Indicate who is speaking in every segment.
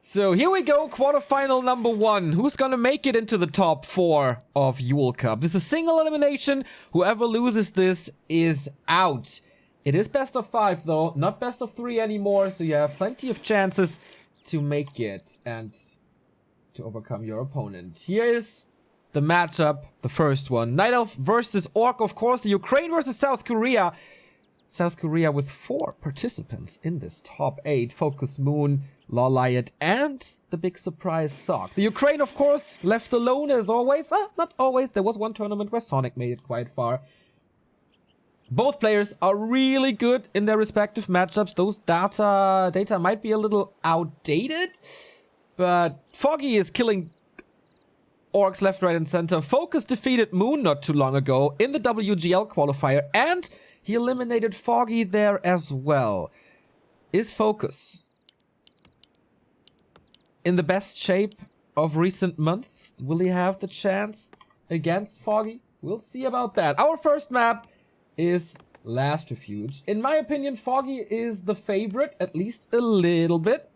Speaker 1: So here we go, quarterfinal number 1. Who's gonna make it into the top 4 of Yule Cup? This is a single elimination. Whoever loses this is out. It is best of 5 though, not best of 3 anymore, so you have plenty of chances to make it and to overcome your opponent. Here is the matchup, the first one. Night Elf versus Orc, of course. The Ukraine versus South Korea. South Korea with 4 participants in this top 8. FoCuS, Moon, Lawliot, and the big surprise Sock. The Ukraine, of course, left alone as always. Well, not always. There was one tournament where Sonic made it quite far. Both players are really good in their respective matchups. Those data might be a little outdated, but Foggy is killing Orcs left, right, and center. FoCuS defeated Moon not too long ago in the WGL qualifier, and he eliminated Foggy there as well. Is FoCuS in the best shape of recent months? Will he have the chance against Foggy? We'll see about that. Our first map is Last Refuge. In my opinion, Foggy is the favorite, at least a little bit.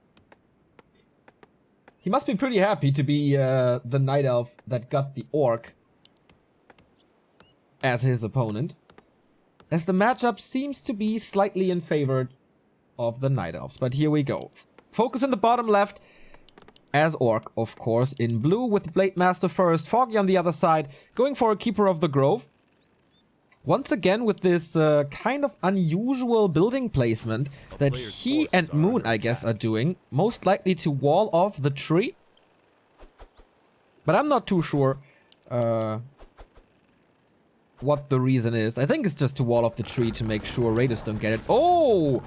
Speaker 1: He must be pretty happy to be the Night Elf that got the Orc as his opponent, as the matchup seems to be slightly in favor of the Night Elves. But here we go. FoCuS in the bottom left as Orc, of course, in blue with the Blade Master first. Foggy on the other side, going for a Keeper of the Grove. Once again with this kind of unusual building placement that he and Moon, I guess, are doing. Most likely to wall off the tree. But I'm not too sure what the reason is. I think it's just to wall off the tree to make sure raiders don't get it. Oh!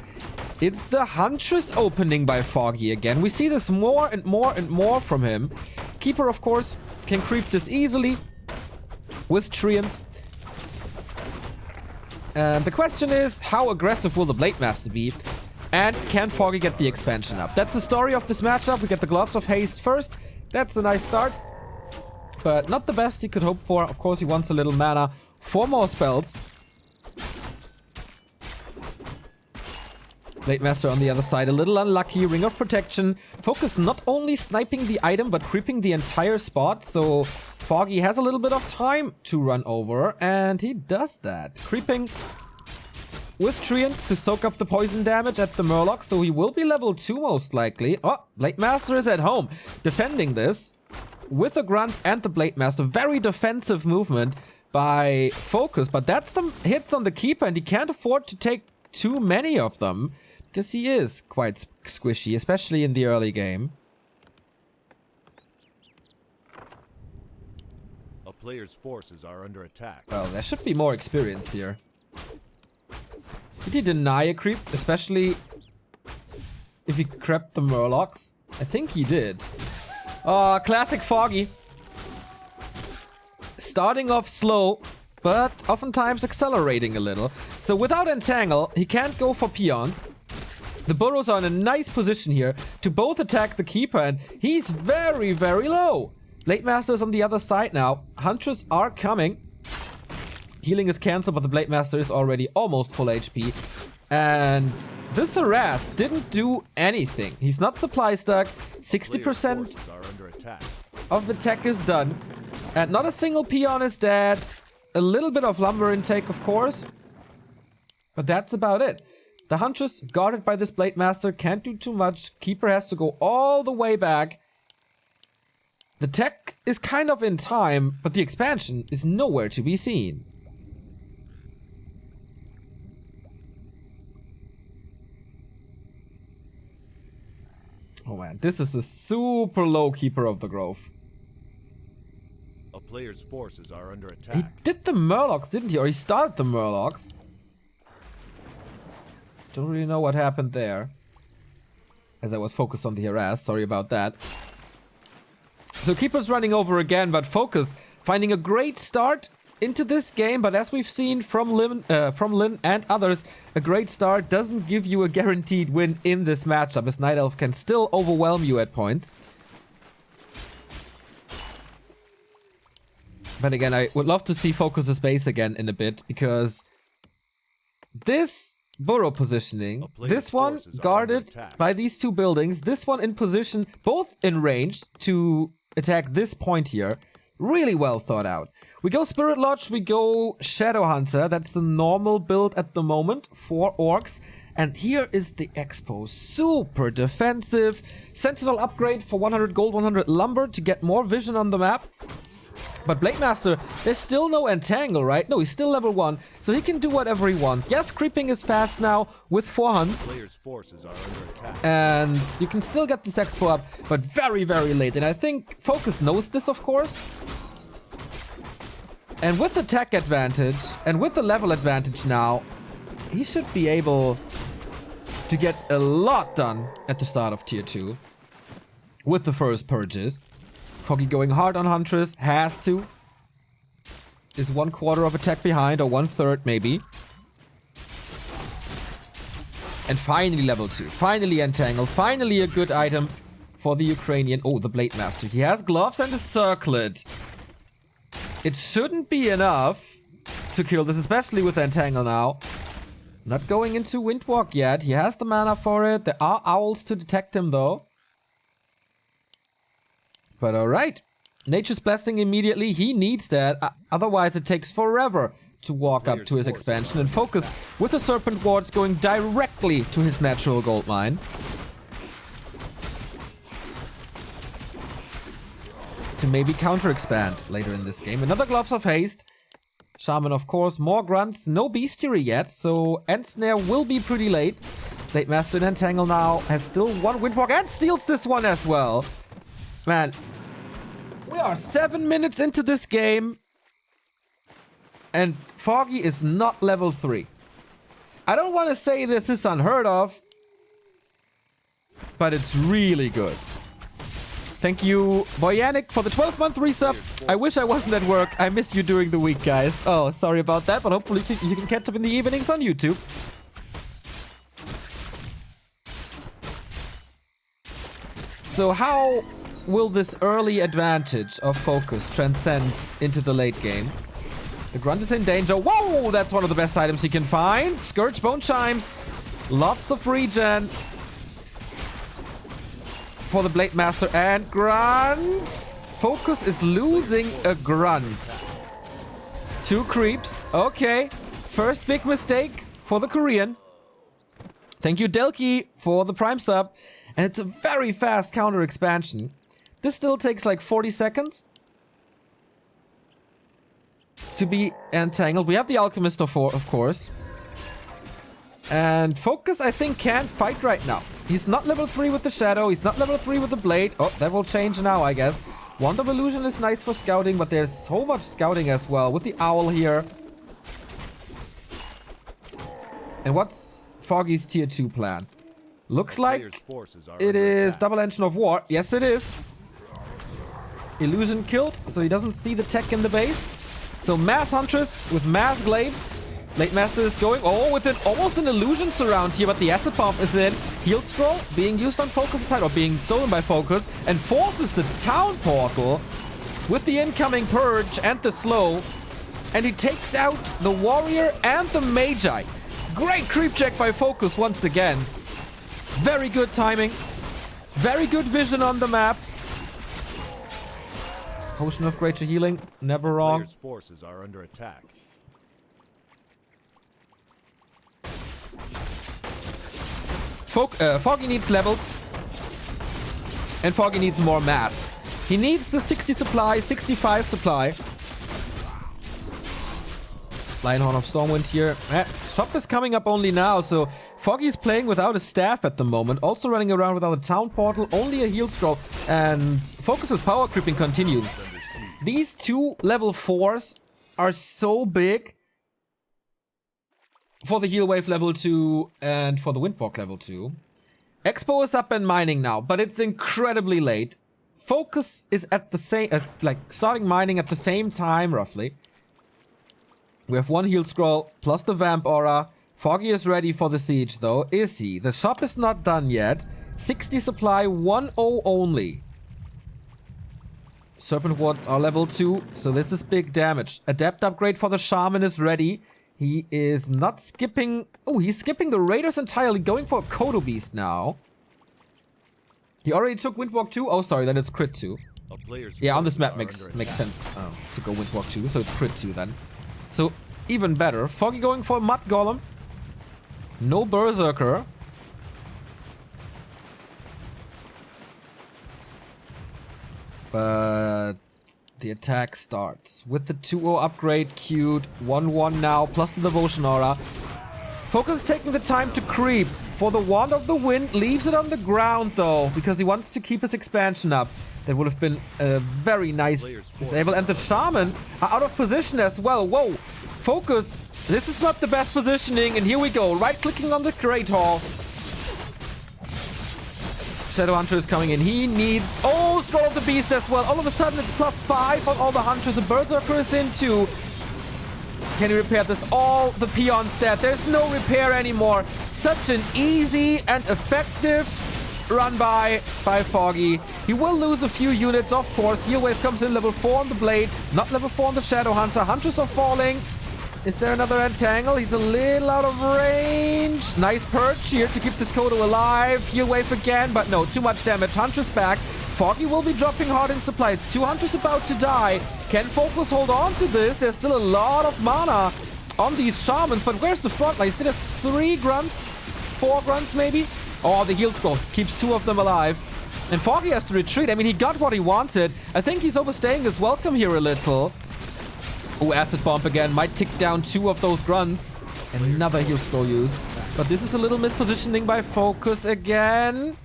Speaker 1: It's the Huntress opening by Foggy again. We see this more and more and more from him. Keeper, of course, can creep this easily with Treants. And the question is, how aggressive will the Blade Master be? And can Foggy get the expansion up? That's the story of this matchup. We get the Gloves of Haste first. That's a nice start, but not the best he could hope for. Of course, he wants a little mana. 4 more spells. Blade Master on the other side, a little unlucky. Ring of Protection. FoCuS not only sniping the item, but creeping the entire spot. So Foggy has a little bit of time to run over, and he does that. Creeping with Treants to soak up the poison damage at the Murloc, so he will be level 2 most likely. Oh, Blade Master is at home, defending this with the Grunt and the Blade Master. Very defensive movement by FoCuS, but that's some hits on the Keeper, and he can't afford to take too many of them, because he is quite squishy, especially in the early game.
Speaker 2: A player's forces are under attack.
Speaker 1: Well, there should be more experience here. Did he deny a creep, especially if he crept the Murlocs? I think he did. Classic Foggy. Starting off slow, but oftentimes accelerating a little. So without Entangle, he can't go for Peons. The Burrows are in a nice position here to both attack the Keeper, and he's very, very low. Blade Master is on the other side now. Huntress are coming. Healing is cancelled, but the Blade Master is already almost full HP. And this harass didn't do anything. He's not supply stuck. 60% of the tech is done. And not a single peon is dead. A little bit of lumber intake, of course. But that's about it. The Huntress, guarded by this Blade Master, can't do too much. Keeper has to go all the way back. The tech is kind of in time, but the expansion is nowhere to be seen. Oh man, this is a super low Keeper of the Grove.
Speaker 2: A player's forces are under attack.
Speaker 1: He did the Murlocs, didn't he? Or he started the Murlocs. Don't really know what happened there, as I was focused on the harass. Sorry about that. So Keeper's running over again, but FoCuS finding a great start into this game. But as we've seen from Lin and others, a great start doesn't give you a guaranteed win in this matchup, as Night Elf can still overwhelm you at points. But again, I would love to see FoCuS's base again in a bit, because this burrow positioning.
Speaker 2: player's
Speaker 1: This one
Speaker 2: forces are under
Speaker 1: guarded
Speaker 2: attack.
Speaker 1: by these two buildings. This one in position, both in range to attack this point here. Really well thought out. We go Spirit Lodge, we go Shadow Hunter. That's the normal build at the moment for orcs. And here is the Expo. Super defensive. Sentinel upgrade for 100 gold, 100 lumber to get more vision on the map. But Blade Master, there's still no entangle, right? No, he's still level 1, so he can do whatever he wants. Yes, creeping is fast now with 4 hunts.
Speaker 2: Player's forces are under attack.
Speaker 1: And you can still get this expo up, but very, very late. And I think FoCuS knows this, of course. And with the tech advantage, and with the level advantage now, he should be able to get a lot done at the start of Tier 2. With the first purges. Foggy going hard on Huntress, has to. Is 1/4 of attack behind, or 1/3 maybe. And finally level 2. Finally Entangle. Finally a good item for the Ukrainian. Oh, the Blade Master. He has gloves and a circlet. It shouldn't be enough to kill this, especially with Entangle now. Not going into Windwalk yet. He has the mana for it. There are owls to detect him though. But alright. Nature's Blessing immediately. He needs that. Otherwise it takes forever to walk up to his expansion. And FoCuS with the Serpent Wards going directly to his natural gold mine. To maybe counter-expand later in this game. Another Gloves of Haste. Shaman, of course. More grunts. No bestiary yet. So End Snare will be pretty late. Blade Master in Entangle now. Has still one Windwalk and steals this one as well. Man. We are 7 minutes into this game. And Foggy is not level 3. I don't want to say this is unheard of. But it's really good. Thank you, Boyanik, for the 12-month resub. I wish I wasn't at work. I miss you during the week, guys. Oh, sorry about that, but hopefully you can catch up in the evenings on YouTube. So how will this early advantage of FoCuS transcend into the late game? The Grunt is in danger. Whoa, that's one of the best items he can find. Scourge Bone Chimes. Lots of regen. For the Blade Master and grunts. FoCuS is losing a grunt. 2 creeps. Okay. First big mistake for the Korean. Thank you, Delki, for the Prime sub. And it's a very fast counter expansion. This still takes like 40 seconds to be entangled. We have the Alchemist of course. And FoCuS, I think, can't fight right now. He's not level 3 with the Shadow. He's not level 3 with the Blade. Oh, that will change now, I guess. Wand of Illusion is nice for scouting, but there's so much scouting as well with the Owl here. And what's Foggy's Tier 2 plan? Looks like it is Double Engine of War. Yes, it is. Illusion killed, so he doesn't see the tech in the base. So Mass Huntress with Mass Glaives. Blade Master is going, with almost an illusion surround here, but the Acid Bomb is in. Heal Scroll being used on FoCuS' side, or being stolen by FoCuS, and forces the Town Portal with the incoming Purge and the Slow. And he takes out the Warrior and the Magi. Great creep check by FoCuS once again. Very good timing. Very good vision on the map. Potion of Greater Healing, never wrong.
Speaker 2: Player's forces are under attack.
Speaker 1: Foggy needs levels. And Foggy needs more mass. He needs the 60 supply, 65 supply. Lionhorn of Stormwind here. Shop is coming up only now, so Foggy's playing without a staff at the moment. Also running around without a town portal, only a heal scroll. And FoCuS' power creeping continues. These two level 4s are so big for the heal wave level 2 and for the windwalk level 2. Expo is up and mining now, but it's incredibly late. FoCuS is at the same, starting mining at the same time, roughly. We have one heal scroll, plus the vamp aura. Foggy is ready for the siege, though. Is he? The shop is not done yet. 60 supply, 1-0 only. Serpent wards are level 2, so this is big damage. Adept upgrade for the shaman is ready. He is not skipping... Oh, he's skipping the Raiders entirely, going for a Kodo Beast now. He already took Windwalk 2. Oh, sorry, then it's Crit 2. Yeah, on this map makes sense to go Windwalk 2, so it's Crit 2 then. So, even better. Foggy going for a Mud Golem. No Berserker. But the attack starts with the 2-0 upgrade queued. 1-1 now, plus the Devotion Aura. FoCuS is taking the time to creep for the Wand of the Wind. Leaves it on the ground though, because he wants to keep his expansion up. That would have been a very nice disable. And the Shaman are out of position as well. Whoa, FoCuS, this is not the best positioning. And here we go, right-clicking on the Great Hall. Shadow Hunter is coming in. He needs... Oh, Scroll of the Beast as well. All of a sudden, it's +5 on all the Hunters. The Berserker is in too. Can he repair this? All the peons dead. There's no repair anymore. Such an easy and effective run by Foggy. He will lose a few units, of course. Heal Wave comes in level 4 on the Blade. Not level 4 on the Shadow Hunter. Hunters are falling. Is there another Entangle? He's a little out of range. Nice perch here to keep this Kodo alive. Heal Wave again, but no, too much damage. Hunter's back. Foggy will be dropping hard in supplies. 2 Hunters about to die. Can FoCuS hold on to this? There's still a lot of mana on these Shamans, but where's the front line? You still have 3 Grunts? 4 Grunts, maybe? Oh, the Heal Scroll keeps 2 of them alive. And Foggy has to retreat. I mean, he got what he wanted. I think he's overstaying his welcome here a little. Oh, Acid Bomb again. Might tick down 2 of those Grunts. Another Heal Scroll used. But this is a little mispositioning by FoCuS again.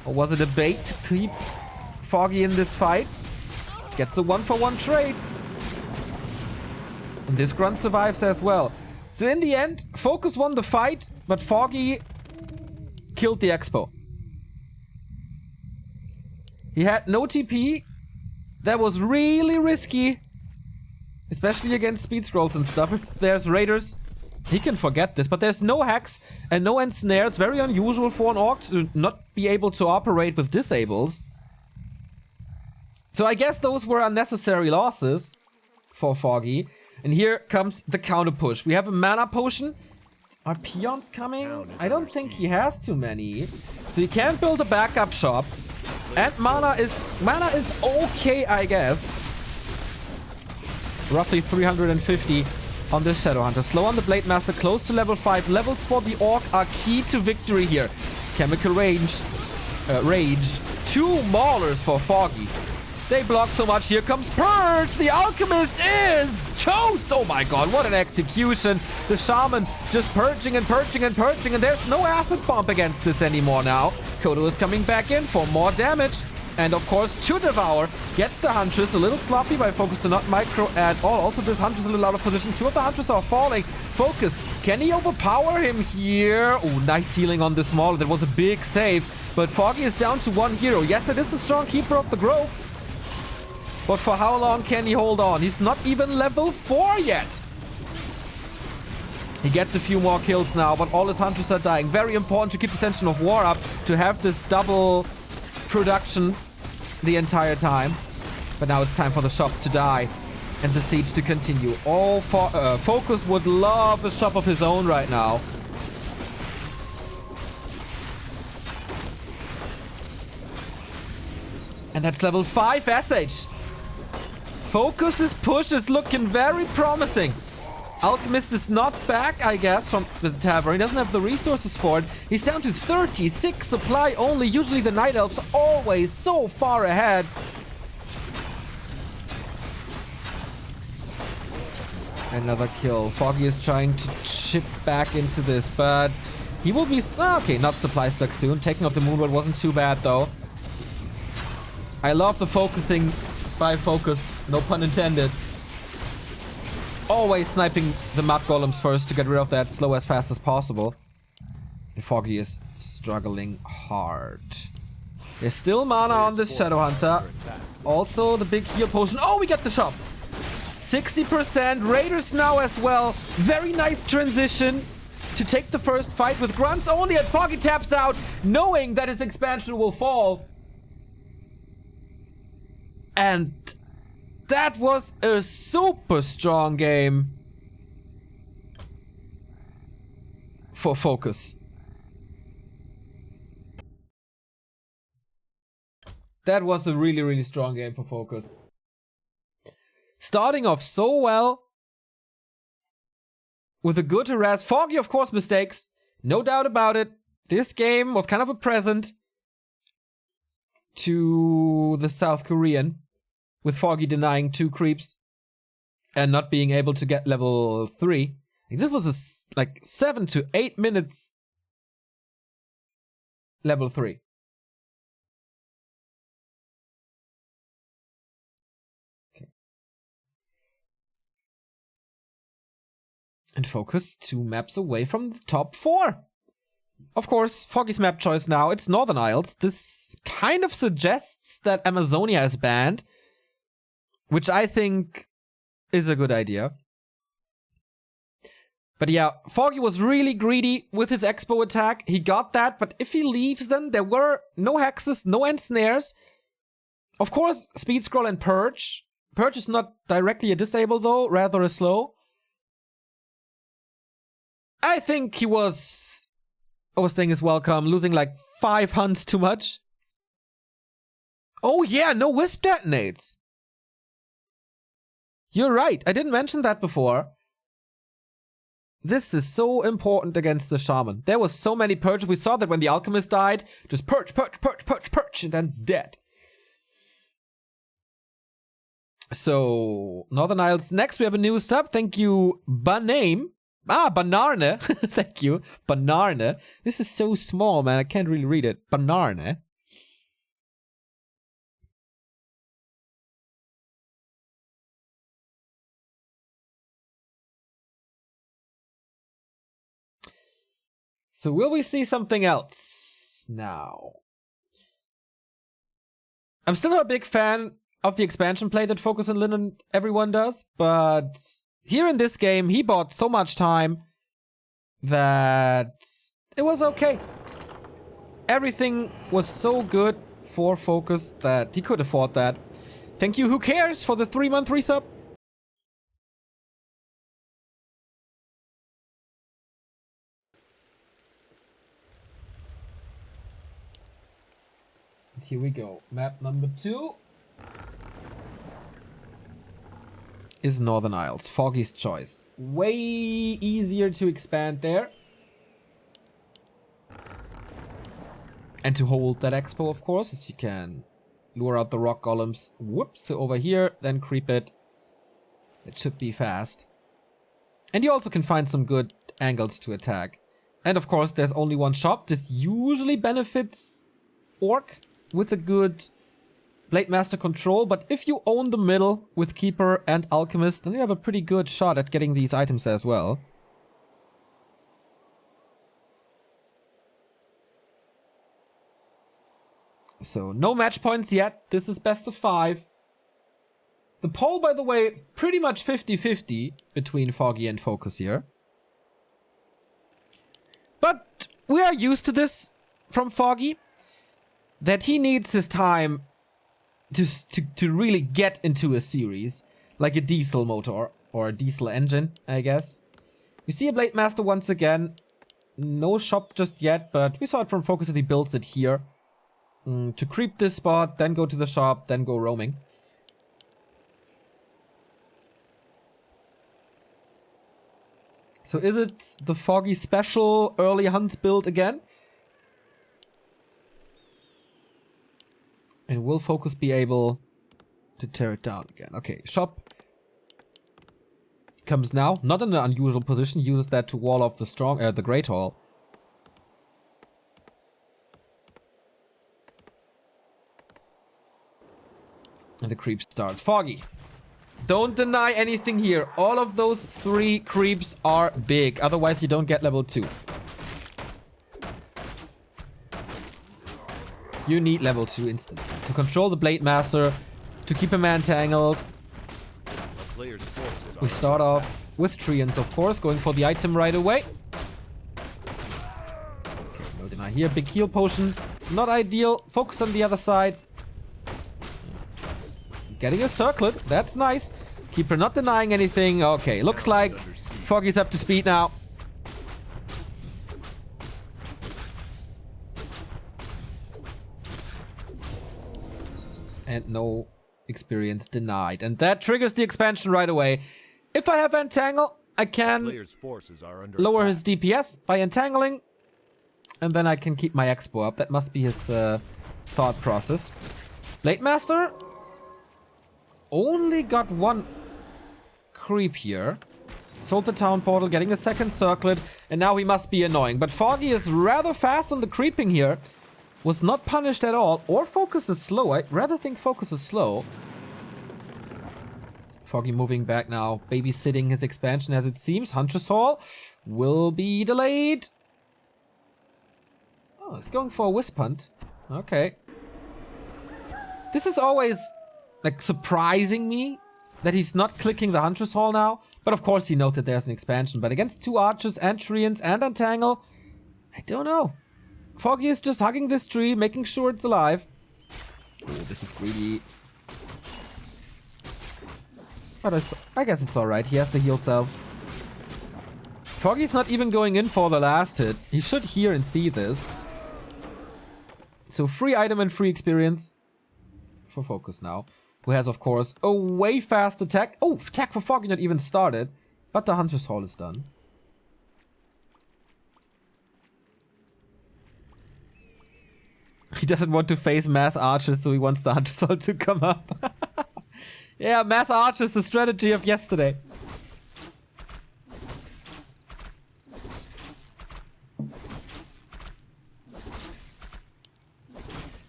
Speaker 1: Or was it a bait to keep Foggy in this fight? Gets a 1-for-1 trade. And this Grunt survives as well. So in the end, FoCuS won the fight, but Foggy killed the Expo. He had no TP. That was really risky. Especially against speed scrolls and stuff. If there's raiders, he can forget this. But there's no hacks and no ensnare. It's very unusual for an orc to not be able to operate with disables. So I guess those were unnecessary losses for Foggy. And here comes the counter push. We have a mana potion. Are peons coming? I don't think he has too many. So he can build a backup shop. And mana is okay, I guess. Roughly 350 on this Shadow Hunter. Slow on the Blade Master, close to level 5. Levels for the Orc are key to victory here. Chemical Rage. 2 Maulers for Foggy. They block so much. Here comes Purge. The Alchemist is toast. Oh my god, what an execution. The Shaman just purging and purging and purging. And there's no Acid Bomb against this anymore now. Kodo is coming back in for more damage. And of course, to Devour gets the Huntress. A little sloppy by FoCuS to not micro at all. Also, this Huntress is a little out of position. 2 of the Huntress are falling. FoCuS, can he overpower him here? Oh, nice healing on this Mauler. That was a big save. But Foggy is down to 1 hero. Yes, that is the strong keeper of the Grove. But for how long can he hold on? He's not even level 4 yet. He gets a few more kills now, but all his Hunters are dying. Very important to keep the tension of war up, to have this double production the entire time. But now it's time for the shop to die and the siege to continue. Oh, FoCuS would love a shop of his own right now. And that's level 5 SH. FoCuS's push is looking very promising. Alchemist is not back, I guess, from the tavern. He doesn't have the resources for it. He's down to 36 supply only. Usually the Night Elves are always so far ahead. Another kill. Foggy is trying to chip back into this, but he will be... okay, not supply stuck soon. Taking off the Moonward wasn't too bad, though. I love the focusing by FoCuS. No pun intended. Always sniping the Mud Golems first to get rid of that slow as fast as possible. And Foggy is struggling hard. There's still mana on this Shadow Hunter. Also the big heal potion. Oh, we get the shop. 60%. Raiders now as well. Very nice transition to take the first fight with Grunts only. And Foggy taps out, knowing that his expansion will fall. And that was a super strong game. for FoCuS. That was a really, really strong game for FoCuS. Starting off so well. With a good harass. Foggy, of course, mistakes. No doubt about it. This game was kind of a present to the South Korean. With Foggy denying 2 creeps. And not being able to get level 3. This was like 7 to 8 minutes. Level 3. And FoCuS 2 maps away from the top 4. Of course, Foggy's map choice now, it's Northern Isles. This kind of suggests that Amazonia is banned. Which I think is a good idea. But yeah, Foggy was really greedy with his Expo attack. He got that, but if he leaves then, there were no hexes, no end snares. Of course, speed scroll and purge. Purge is not directly a disable though, rather a slow. I think he was overstaying his welcome, losing like 5 hunts too much. Oh yeah, no wisp detonates. You're right, I didn't mention that before. This is so important against the Shaman. There was so many purges, we saw that when the Alchemist died. Just purge, purge, purge, purge, purge, and then dead. So, Northern Isles. Next we have a new sub, thank you, Baname. Ah, Banarne. Thank you. Banarne. This is so small, man. I can't really read it. Banarne. So will we see something else now? I'm still not a big fan of the expansion play that FoCuS and Lin and everyone does, but here in this game, he bought so much time that it was okay. Everything was so good for FoCuS that he could afford that. Thank you, Who Cares, for the 3-month resub. And here we go. Map number 2 is Northern Isles. Foggy's choice. Way easier to expand there. And to hold that expo, of course, as you can lure out the rock golems. Whoops, so over here, then creep it. It should be fast. And you also can find some good angles to attack. And of course, there's only one shop. This usually benefits Orc with a good Blade Master control, but if you own the middle with Keeper and Alchemist, then you have a pretty good shot at getting these items as well. So, no match points yet. This is best of 5. The poll, by the way, pretty much 50-50 between Foggy and FoCuS here. But we are used to this from Foggy, that he needs his time to really get into a series, like a diesel motor or a diesel engine, I guess. We see a Blade Master once again. No shop just yet, but we saw it from FoCuS that he builds it here. To creep this spot, then go to the shop, then go roaming. So is it the Foggy special early hunt build again? And will FoCuS be able to tear it down again? Okay, shop comes now. Not in an unusual position. Uses that to wall off the Great Hall. And the creep starts. Foggy, don't deny anything here. All of those 3 creeps are big. Otherwise, you don't get level 2. You need level 2 instantly to control the Blade Master, to keep a man tangled. We start off with Treants, of course, going for the item right away. Okay, no deny here. Big heal potion, not ideal. FoCuS on the other side. Getting a circlet, that's nice. Keeper not denying anything. Okay, looks like Foggy's up to speed now. And no experience denied. And that triggers the expansion right away. If I have Entangle, I can
Speaker 2: Player's forces are under
Speaker 1: lower
Speaker 2: attack.
Speaker 1: his DPS by entangling. And then I can keep my Expo up. That must be his thought process. Blade Master only got one creep here. Sold the town portal, getting a second circlet. And now he must be annoying. But Foggy is rather fast on the creeping here. Was not punished at all. Or FoCuS is slow. I'd rather think FoCuS is slow. Foggy moving back now. Babysitting his expansion as it seems. Huntress Hall will be delayed. Oh, he's going for a Wisp Hunt. Okay. This is always, like, surprising me that he's not clicking the Huntress Hall now. But of course he noted there's an expansion. But against two Archers and Treants and Entangle, I don't know. Foggy is just hugging this tree, making sure it's alive. Oh, this is greedy. But I guess it's alright. He has the heal selves. Foggy's not even going in for the last hit. He should hear and see this. So free item and free experience for FoCuS now. Who has, of course, a way fast attack. Oh, attack for Foggy not even started. But the Hunter's Hall is done. He doesn't want to face mass archers, so he wants the Hunter's Hall to come up. Yeah, mass archers, the strategy of yesterday.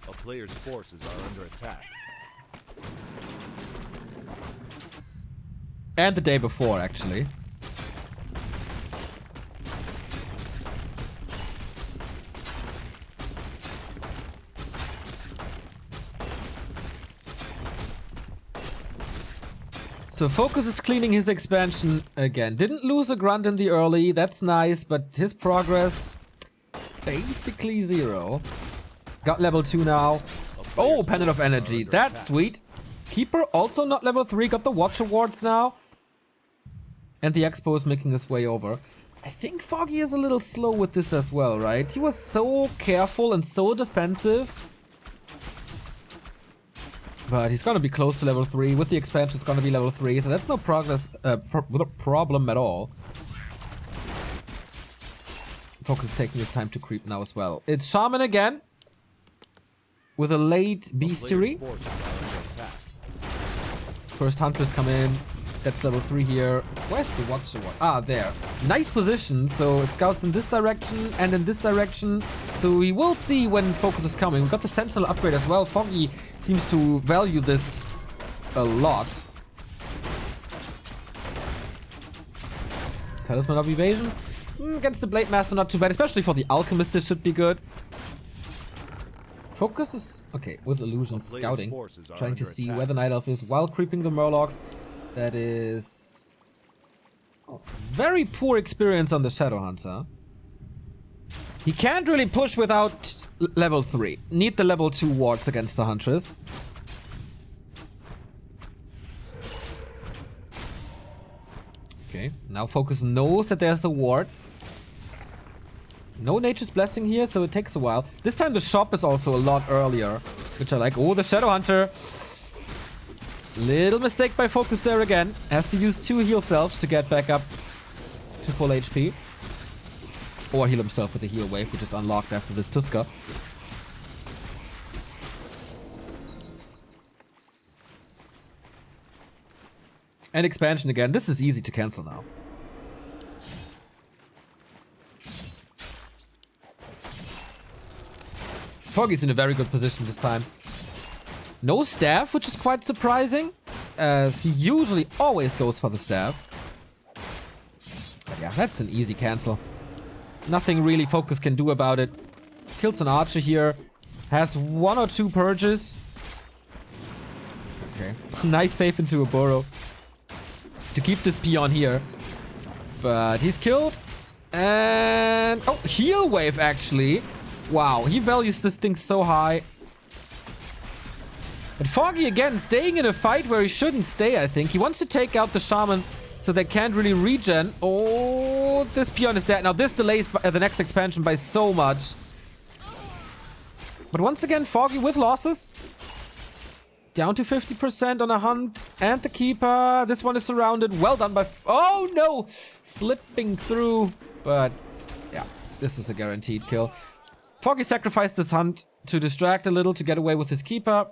Speaker 2: A player's forces are under attack.
Speaker 1: And the day before, actually. So FoCuS is cleaning his expansion again. Didn't lose a grunt in the early, that's nice, but his progress basically 0. Got level 2 now. Oh, Pendant of Energy, that's sweet. Keeper also not level 3, got the Watch Awards now. And the Expo is making his way over. I think Foggy is a little slow with this as well, right? He was so careful and so defensive. But he's gonna be close to level 3. With the expansion, it's gonna be level 3. So that's no problem at all. FoCuS is taking his time to creep now as well. It's Shaman again. With a late Bestiary. First Hunters come in. That's level 3 here. Where's the Watch Award? Ah, there. Nice position. So it scouts in this direction and in this direction. So we will see when FoCuS is coming. We got the Sentinel upgrade as well. Foggy seems to value this a lot. Talisman of Evasion. Against the Blade Master, not too bad. Especially for the Alchemist, this should be good. FoCuS is... Okay, with Illusion scouting. Trying to see where the Night Elf is while creeping the Murlocs. That is... Oh, very poor experience on the Shadow Hunter. He can't really push without level 3. Need the level 2 wards against the Huntress. Okay, now FoCuS knows that there's a ward. No Nature's Blessing here, so it takes a while. This time the shop is also a lot earlier, which I like. Oh, the Shadow Hunter. Little mistake by FoCuS there again. Has to use 2 heal selves to get back up to full HP. Or heal himself with the heal wave, which is unlocked after this Tuska. And expansion again. This is easy to cancel now. Foggy's in a very good position this time. No staff, which is quite surprising, as he usually always goes for the staff. But yeah, that's an easy cancel. Nothing really FoCuS can do about it. Kills an archer here. Has 1 or 2 purges. Okay. Nice save into a burrow. To keep this peon here. But he's killed. And... Oh, heal wave actually. Wow, he values this thing so high. But Foggy again, staying in a fight where he shouldn't stay, I think. He wants to take out the Shaman so they can't really regen. Oh, this peon is dead. Now this delays the next expansion by so much. But once again, Foggy with losses. Down to 50% on a hunt. And the keeper. This one is surrounded. Well done by... Oh, no! Slipping through. But, yeah. This is a guaranteed kill. Foggy sacrificed this hunt to distract a little to get away with his keeper.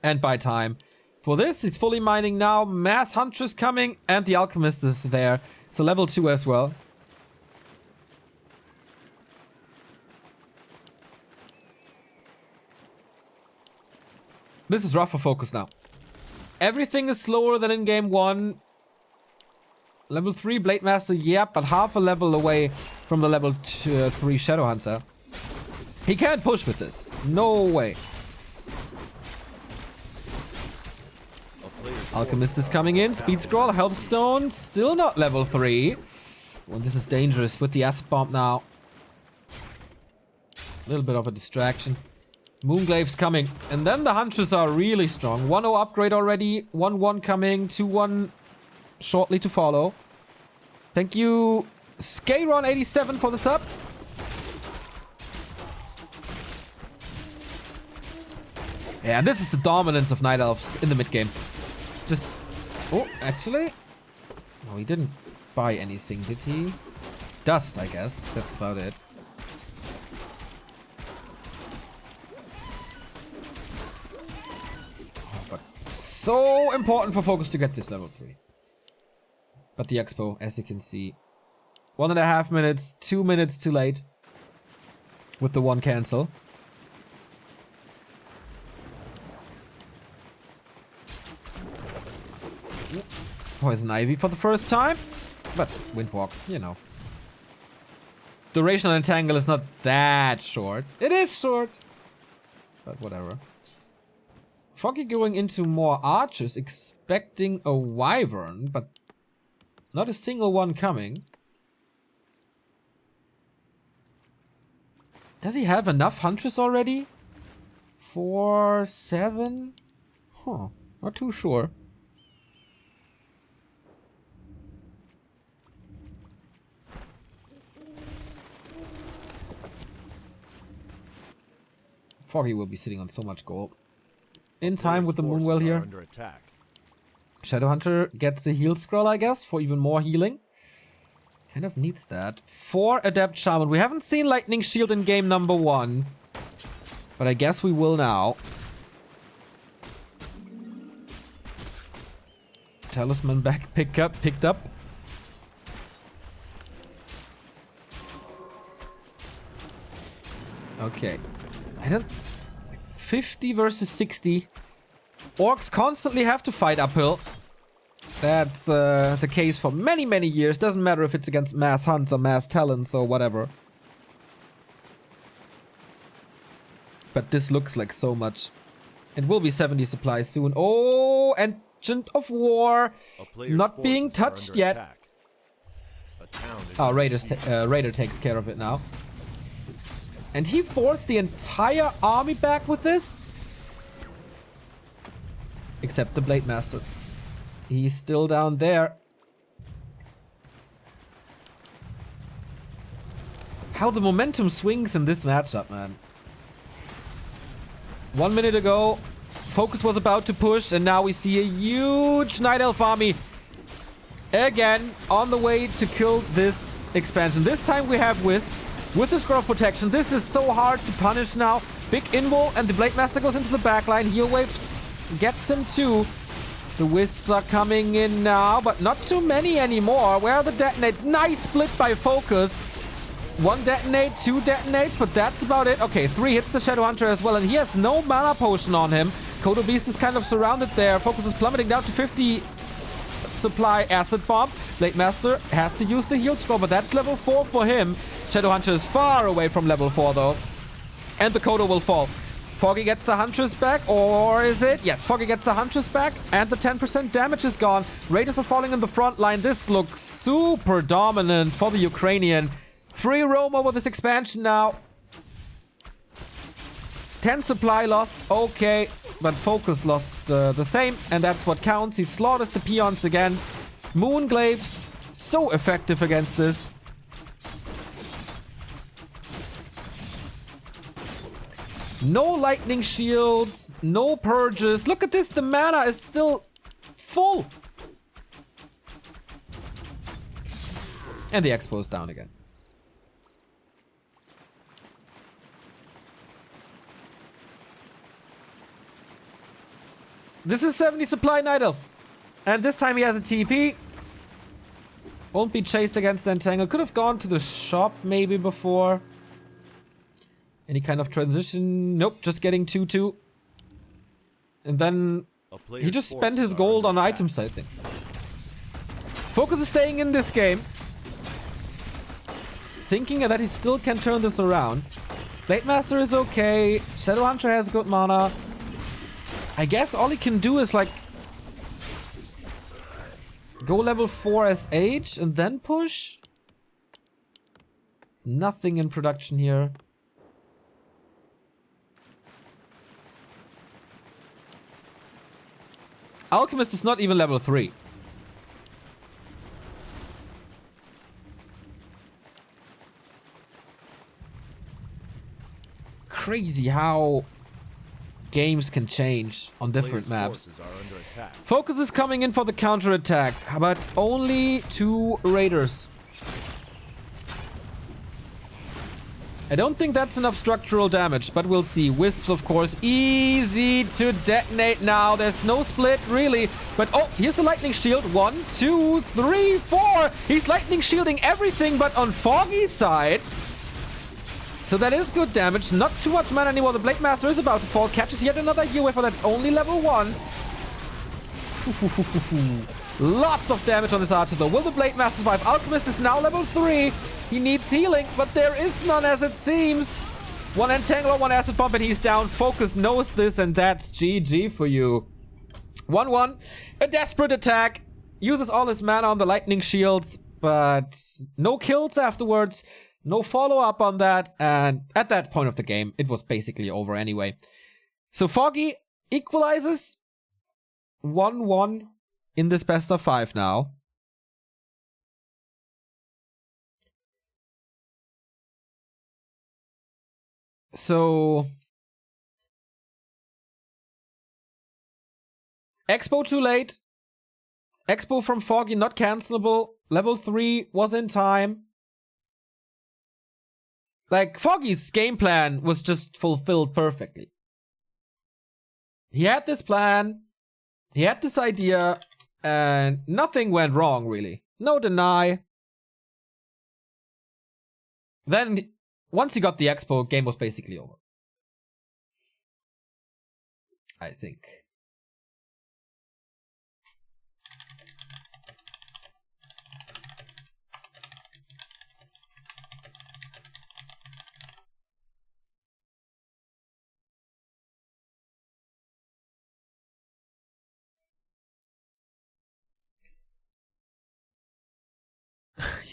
Speaker 1: And buy time. For this, he's fully mining now. Mass Huntress coming. And the Alchemist is there. So level 2 as well. This is rough for FoCuS now. Everything is slower than in game 1. Level 3 Blade Master, yeah, but half a level away from the level 3 Shadow Hunter. He can't push with this. No way. Alchemist is coming in. Speed Scroll, Health Stone. Still not level 3. Well, this is dangerous with the Acid Bomb now. A little bit of a distraction. Moonglave's coming. And then the Huntress are really strong. 1-0 upgrade already. 1-1 coming. 2-1 shortly to follow. Thank you, Skyron87 for the sub. Yeah, this is the dominance of Night Elves in the mid game. Just... Oh, actually? No, he didn't buy anything, did he? Dust, I guess. That's about it. So important for FoCuS to get this level 3. But the expo, as you can see, 1.5 minutes, 2 minutes too late. With the 1 cancel. Poison Ivy for the first time. But Windwalk, you know. Durational Entangle is not that short. It is short. But whatever. Foggy going into more archers, expecting a wyvern, but not a single one coming. Does he have enough Huntress already? 4, 7? Huh, not too sure. Foggy will be sitting on so much gold. In time with the Moonwell here. Shadow Hunter gets a heal scroll, I guess, for even more healing. Kind of needs that. 4 Adept Shaman. We haven't seen Lightning Shield in game number 1. But I guess we will now. Talisman back picked up. Okay. I don't... 50 versus 60. Orcs constantly have to fight uphill. That's the case for many, many years. Doesn't matter if it's against mass hunts or mass talents or whatever. But this looks like so much. It will be 70 supplies soon. Oh, Agent of War. Not being touched yet. Oh, Raider takes care of it now. And he forced the entire army back with this? Except the Blade Master. He's still down there. How the momentum swings in this matchup, man. 1 minute ago, FoCuS was about to push, and now we see a huge Night Elf army. Again, on the way to kill this expansion. This time we have Wisps. With the Scroll of Protection, this is so hard to punish now. Big invul, and the Blade Master goes into the backline. Heal Waves gets him too. The Wisps are coming in now, but not too many anymore. Where are the detonates? Nice split by FoCuS. 1 detonate, 2 detonates, but that's about it. Okay, 3 hits the Shadow Hunter as well, and he has no mana potion on him. Kodo Beast is kind of surrounded there. FoCuS is plummeting down to 50 supply Acid Bomb. Blade Master has to use the heal scroll, but that's level 4 for him. Shadow Hunter is far away from level 4 though. And the Kodo will fall. Foggy gets the Huntress back, or is it? Yes, Foggy gets the Huntress back, and the 10% damage is gone. Raiders are falling in the front line. This looks super dominant for the Ukrainian. Free roam over this expansion now. 10 supply lost, okay. But FoCuS lost the same, and that's what counts. He slaughters the peons again. Moonglaves, so effective against this. No lightning shields. No purges. Look at this. The mana is still full. And the expo is down again. This is 70 supply Night Elf. And this time he has a TP. Won't be chased against the Entangle. Could have gone to the shop maybe before. Any kind of transition. Nope, just getting 2-2. And then he just spent his gold on items, I think. FoCuS is staying in this game. Thinking that he still can turn this around. Blade Master is okay. Shadowhunter has good mana. I guess all he can do is like go level 4 SH and then push. There's nothing in production here. Alchemist is not even level 3. Crazy how games can change on different maps. FoCuS is coming in for the counter-attack, but only 2 raiders. I don't think that's enough structural damage, but we'll see. Wisps, of course, easy to detonate now. There's no split, really. But, oh, here's the lightning shield. 1, 2, 3, 4. He's lightning shielding everything, but on Foggy's side. So that is good damage. Not too much mana anymore. The Blade Master is about to fall. Catches yet another UF, but that's only level 1. Lots of damage on this archer, though. Will the Blade Master survive? Alchemist is now level 3. He needs healing, but there is none as it seems. 1 Entangler, 1 Acid Bomb, and he's down. FoCuS knows this, and that's GG for you. 1-1. A desperate attack. Uses all his mana on the lightning shields, but no kills afterwards. No follow-up on that, and at that point of the game, it was basically over anyway. So Foggy equalizes 1-1 in this best of 5 now. So Expo too late. Expo from Foggy not cancelable. Level 3 was in time. Like, Foggy's game plan was just fulfilled perfectly. He had this plan, he had this idea, and nothing went wrong, really. No deny. Then, once he got the expo, game was basically over. I think.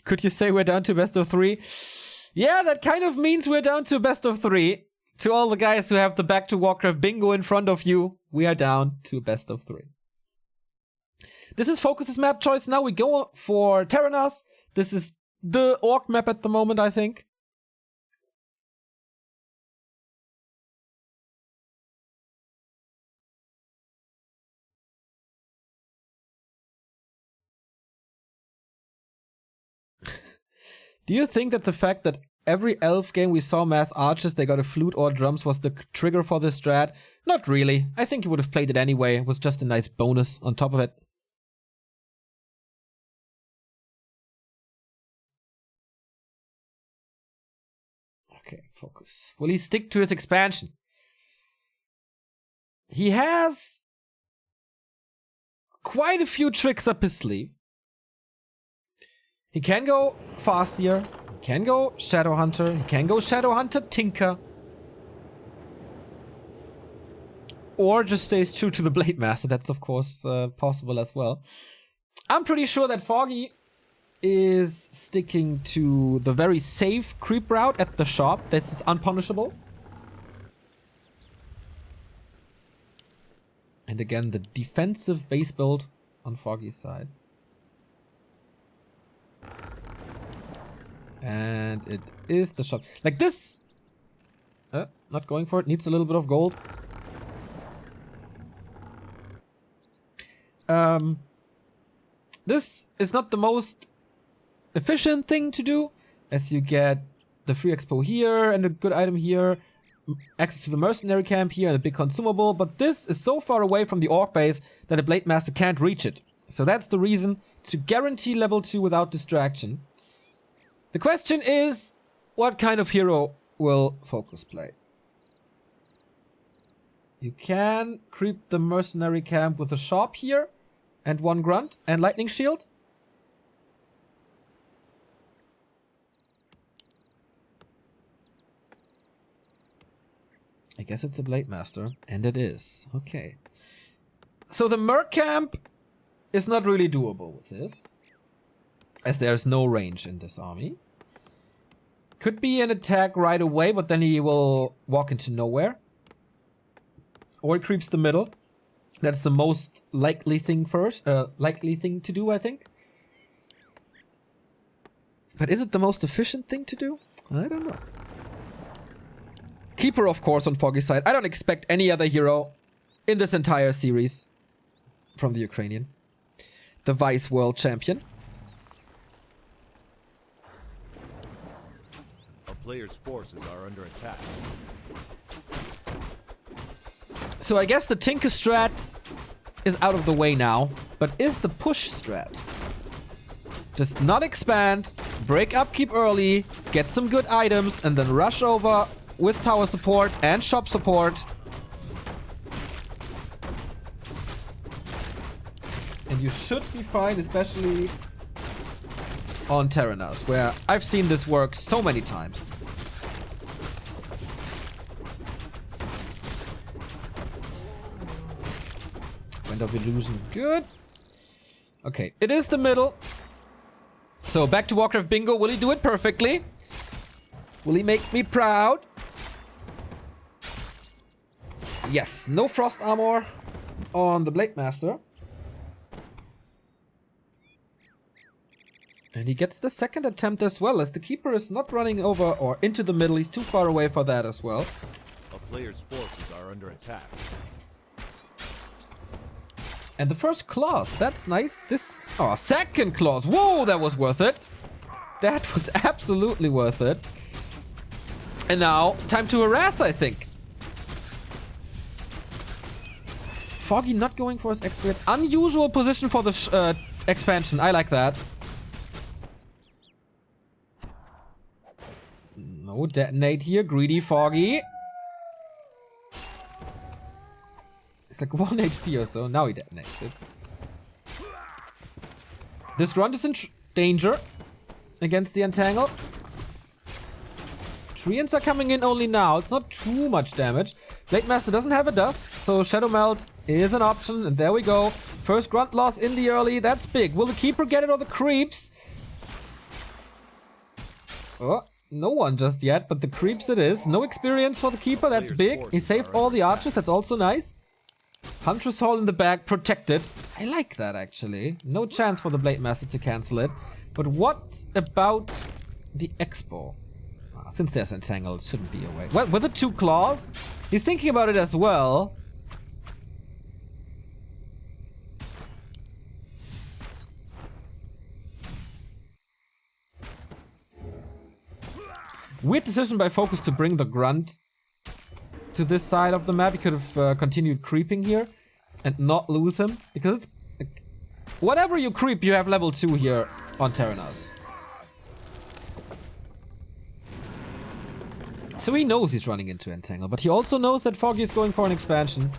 Speaker 1: Could you say we're down to best of 3? Yeah, that kind of means we're down to best of 3. To all the guys who have the Back to Warcraft bingo in front of you, we are down to best of 3. This is FoCuS's map choice. Now we go for Terranas. This is the Orc map at the moment, I think. Do you think that the fact that every elf game we saw mass archers, they got a flute or drums was the trigger for this strat? Not really. I think you would have played it anyway. It was just a nice bonus on top of it. Okay, FoCuS. Will he stick to his expansion? He has quite a few tricks up his sleeve. He can go Fastier, he can go Shadowhunter, he can go Shadowhunter Tinker. Or just stays true to the Blade Master. That's of course possible as well. I'm pretty sure that Foggy is sticking to the very safe creep route at the shop. This is unpunishable. And again, the defensive base build on Foggy's side. And it is the shot. Like this! Not going for it. Needs a little bit of gold. This is not the most efficient thing to do, as you get the free expo here and a good item here, access to the mercenary camp here and a big consumable, but this is so far away from the orc base that a Blade Master can't reach it. So that's the reason to guarantee level 2 without distraction. The question is, what kind of hero will FoCuS play? You can creep the mercenary camp with a shop here, and 1 grunt, and lightning shield. I guess it's a Blade Master, and it is. Okay. So the Merc camp is not really doable with this, as there's no range in this army. Could be an attack right away, but then he will walk into nowhere. Or he creeps the middle. That's the most likely thing to do, I think. But is it the most efficient thing to do? I don't know. Keeper, of course, on Foggy's side. I don't expect any other hero in this entire series from the Ukrainian. The Vice World Champion.
Speaker 2: A player's forces are under attack.
Speaker 1: So I guess the Tinker strat is out of the way now, but is the push strat. Just not expand, break upkeep early, get some good items, and then rush over with tower support and shop support. And you should be fine, especially on Terranas, where I've seen this work so many times. Wind of Illusion, good. Okay, it is the middle. So back to Warcraft bingo. Will he do it perfectly? Will he make me proud? Yes, no frost armor on the Blade Master. And he gets the second attempt as well, as the Keeper is not running over or into the middle. He's too far away for that as well.
Speaker 2: A player's forces are under attack.
Speaker 1: And the first clause, that's nice. Second clause. Whoa, that was worth it. That was absolutely worth it. And now, time to harass, I think. Foggy not going for his expert. Unusual position for the expansion. I like that. No detonate here. Greedy Foggy. It's like 1 HP or so. Now he detonates it. This grunt is in danger against the Entangle. Treants are coming in only now. It's not too much damage. Blade Master doesn't have a dust, so Shadow Melt is an option. And there we go. First grunt loss in the early. That's big. Will the Keeper get it or the creeps? Oh, no one just yet, but the creeps it is. No experience for the Keeper. That's big. He saved all the archers. That's also nice. Huntress Hall in the back, protected. I like that, actually. No chance for the Blade Master to cancel it. But what about the Expo? Since there's Entangled, it shouldn't be away. What, with the 2 claws? He's thinking about it as well. Weird decision by FoCuS to bring the Grunt to this side of the map. He could have continued creeping here and not lose him, because it's whatever you creep, you have level 2 here on Terranas. So he knows he's running into Entangle, but he also knows that Foggy is going for an expansion.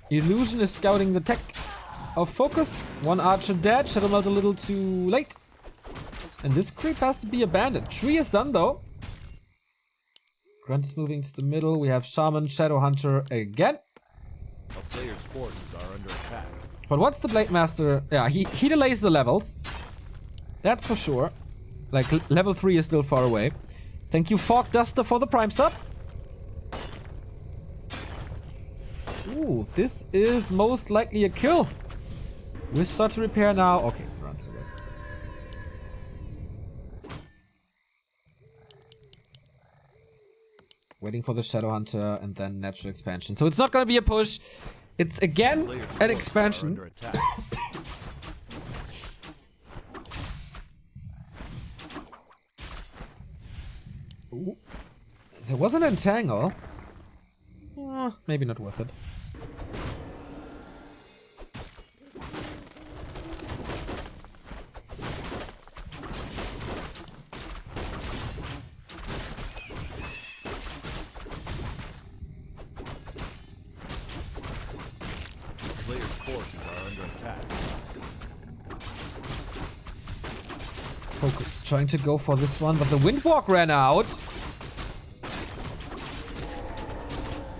Speaker 1: Illusion is scouting the tech of FoCuS. 1 archer dead. Shadow Melt a little too late. And this creep has to be abandoned. Tree is done though. Grunt is moving to the middle. We have Shaman, Shadow Hunter again.
Speaker 2: A player's forces are under attack.
Speaker 1: But what's the Blade Master? Yeah, he delays the levels. That's for sure. Like, level 3 is still far away. Thank you, Fog Duster, for the Prime sub. Ooh, this is most likely a kill. We start to repair now. Okay, runs away. Waiting for the Shadow Hunter and then natural expansion. So it's not going to be a push. It's again
Speaker 2: Players'
Speaker 1: an
Speaker 2: forces are
Speaker 1: expansion.
Speaker 2: under attack.
Speaker 1: Ooh. There was an entangle. Maybe not worth it.
Speaker 2: Players' forces are under attack.
Speaker 1: FoCuS trying to go for this one, but the Windwalk ran out.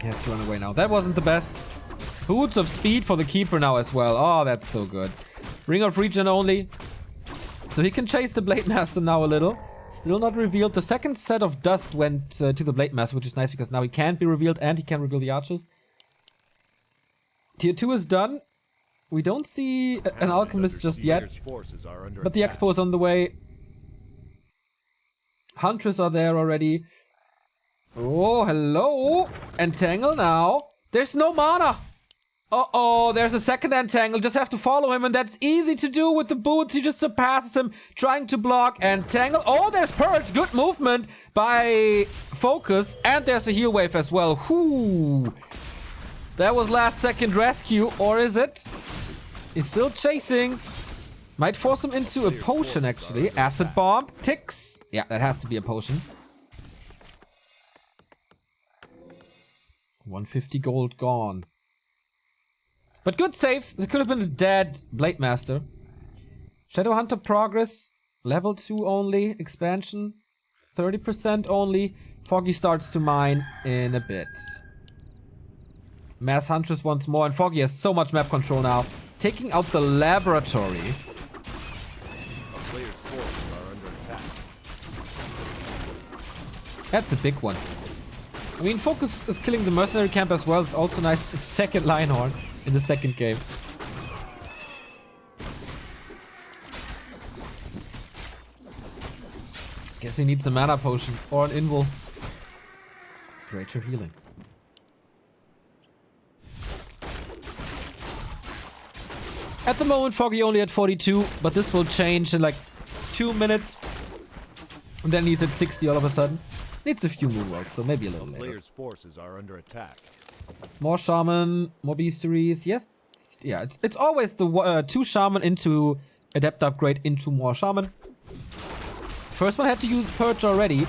Speaker 1: He has to run away now. That wasn't the best. Boots of speed for the keeper now as well. Oh, that's so good. Ring of Regen only. So he can chase the Blade Master now a little. Still not revealed. The second set of dust went to the Blade Master, which is nice because now he can't be revealed and he can reveal the archers. Tier 2 is done. We don't see an alchemist just yet.
Speaker 2: Forces are under
Speaker 1: But the
Speaker 2: attack.
Speaker 1: Expo is on the way. Huntress are there already. Oh, hello. Entangle now. There's no mana. Uh-oh, there's a second entangle. Just have to follow him, and that's easy to do with the boots. He just surpasses him, trying to block entangle. Oh, there's Purge. Good movement by FoCuS. And there's a heal wave as well. Whoo. That was last second rescue, or is it? He's still chasing. Might force him into a potion, actually. Acid bomb. Ticks. Yeah, that has to be a potion. 150 gold gone. But good save. It could have been a dead Blade Master. Shadow Hunter progress. Level 2 only. Expansion. 30% only. Foggy starts to mine in a bit. Mass Huntress once more. And Foggy has so much map control now. Taking out the laboratory.
Speaker 2: A player's forces are under attack.
Speaker 1: That's a big one. I mean, FoCuS is killing the mercenary camp as well. It's also nice second Lionhorn in the second game. Guess he needs a mana potion or an invul. Greater healing. At the moment, Foggy only at 42, but this will change in like 2 minutes. And then he's at 60 all of a sudden. Needs a few move rolls, so maybe a little later.
Speaker 2: Players' forces are under attack.
Speaker 1: More shaman, more beasteries. Yes, yeah, it's always the 2 shaman into adept upgrade into more shaman. First one had to use Purge already,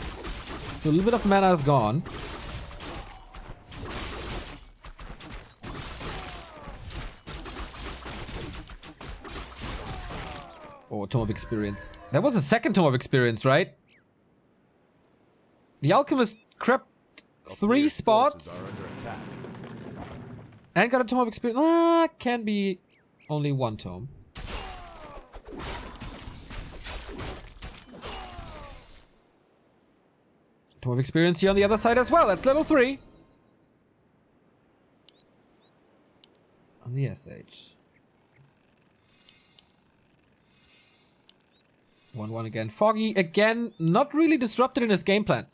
Speaker 1: so a little bit of mana is gone. Oh, Tome of Experience. That was a second Tome of Experience, right? The Alchemist crept 3
Speaker 2: Players'
Speaker 1: spots.
Speaker 2: forces are under attack.
Speaker 1: And got a Tome of Experience. Can be only 1 tome. Tome of Experience here on the other side as well. That's level 3. On the SH. 1-1 again. Foggy again, not really disrupted in his game plan.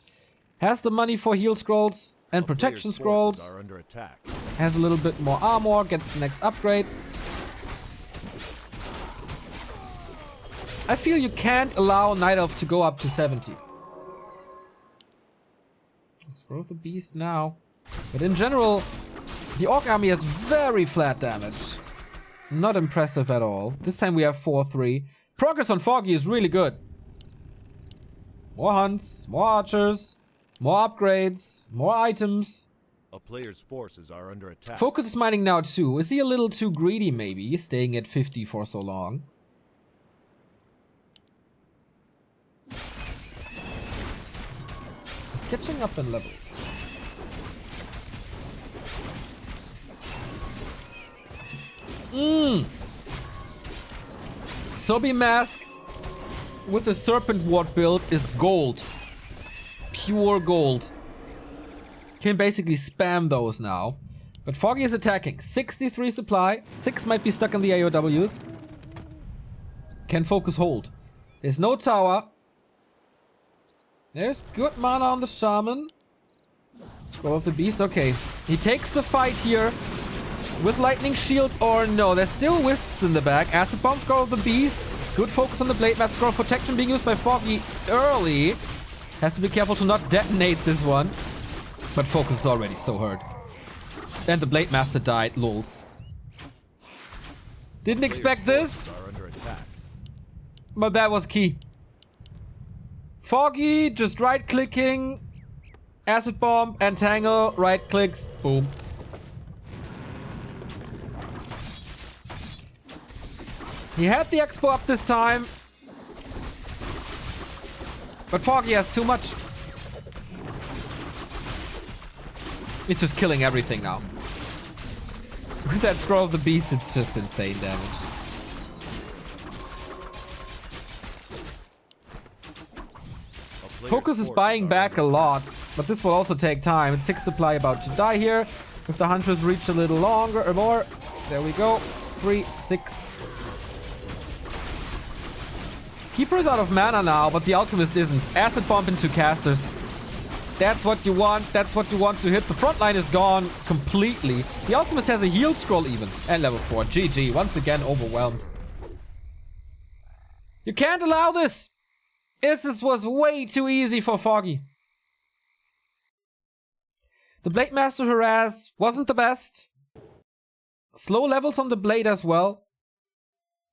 Speaker 1: Has the money for heal scrolls and protection
Speaker 2: Players' forces
Speaker 1: scrolls.
Speaker 2: are under attack.
Speaker 1: Has a little bit more armor, gets the next upgrade. I feel you can't allow Night Elf to go up to 70. Let's grow the beast now. But in general, the Orc army has very flat damage. Not impressive at all. This time we have 4-3. Progress on Foggy is really good. More hunts, more archers, more upgrades, more items.
Speaker 2: A player's forces are under attack.
Speaker 1: FoCuS is mining now too. Is he a little too greedy maybe, staying at 50 for so long? He's catching up in levels. Sobi Mask with the Serpent Ward build is gold. Pure gold. Can basically spam those now. But Foggy is attacking. 63 supply. 6 might be stuck in the AOWs. Can FoCuS hold. There's no tower. There's good mana on the Shaman. Scroll of the Beast. Okay. He takes the fight here. with lightning shield or no? There's still wisps in the back. Acid bomb score of the beast. Good focus on the blade master score. Protection being used by Foggy early. Has to be careful to not detonate this one. But FoCuS is already so hurt. And the blade master died, lols. Didn't expect this. But that was key. Foggy just right clicking. Acid bomb, entangle, right clicks, boom. He had the expo up this time. But Foggy has too much. He's just killing everything now. With that scroll of the beast, it's just insane damage. FoCuS is buying back a lot, but this will also take time. It's 6 supply about to die here. If the Huntress reach a little longer or more. There we go. 3, 6. Keeper is out of mana now, but the Alchemist isn't. Acid bomb into casters. That's what you want. That's what you want to hit. The front line is gone completely. The Alchemist has a heal scroll even. And level 4. GG. Once again overwhelmed. You can't allow this. This was way too easy for Foggy. The Blade Master harass wasn't the best. Slow levels on the blade as well.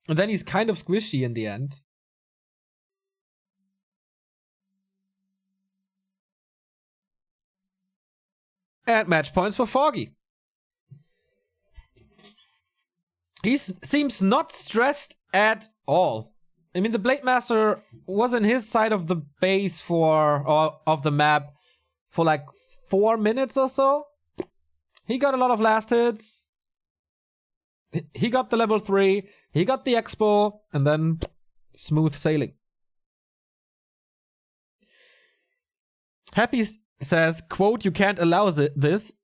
Speaker 1: And then he's kind of squishy in the end. And match points for Foggy. He seems not stressed at all. I mean, the Blade Master was in his side of the base of the map for like 4 minutes or so. He got a lot of last hits. He got the level 3. He got the expo. And then smooth sailing. Happy says, quote, you can't allow this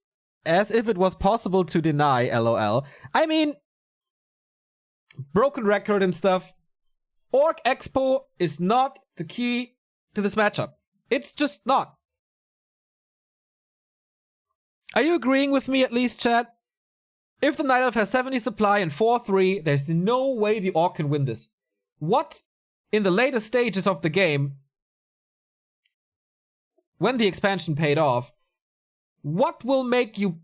Speaker 1: as if it was possible to deny, LOL. I mean, broken record and stuff. Orc Expo is not the key to this matchup. It's just not. Are you agreeing with me at least, chat? If the Night Elf has 70 supply and 4-3, there's no way the Orc can win this. What, in the later stages of the game, when the expansion paid off, what will make you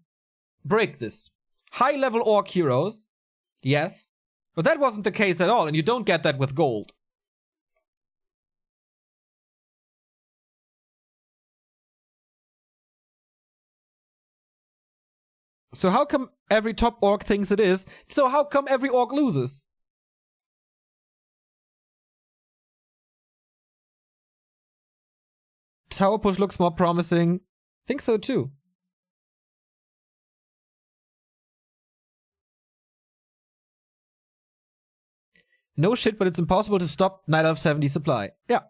Speaker 1: break this? High-level Orc heroes? Yes. But that wasn't the case at all, and you don't get that with gold. So how come every top Orc thinks it is? So how come every Orc loses? Tower push looks more promising. Think so too. No shit, but it's impossible to stop Night Elf 70 supply. Yeah.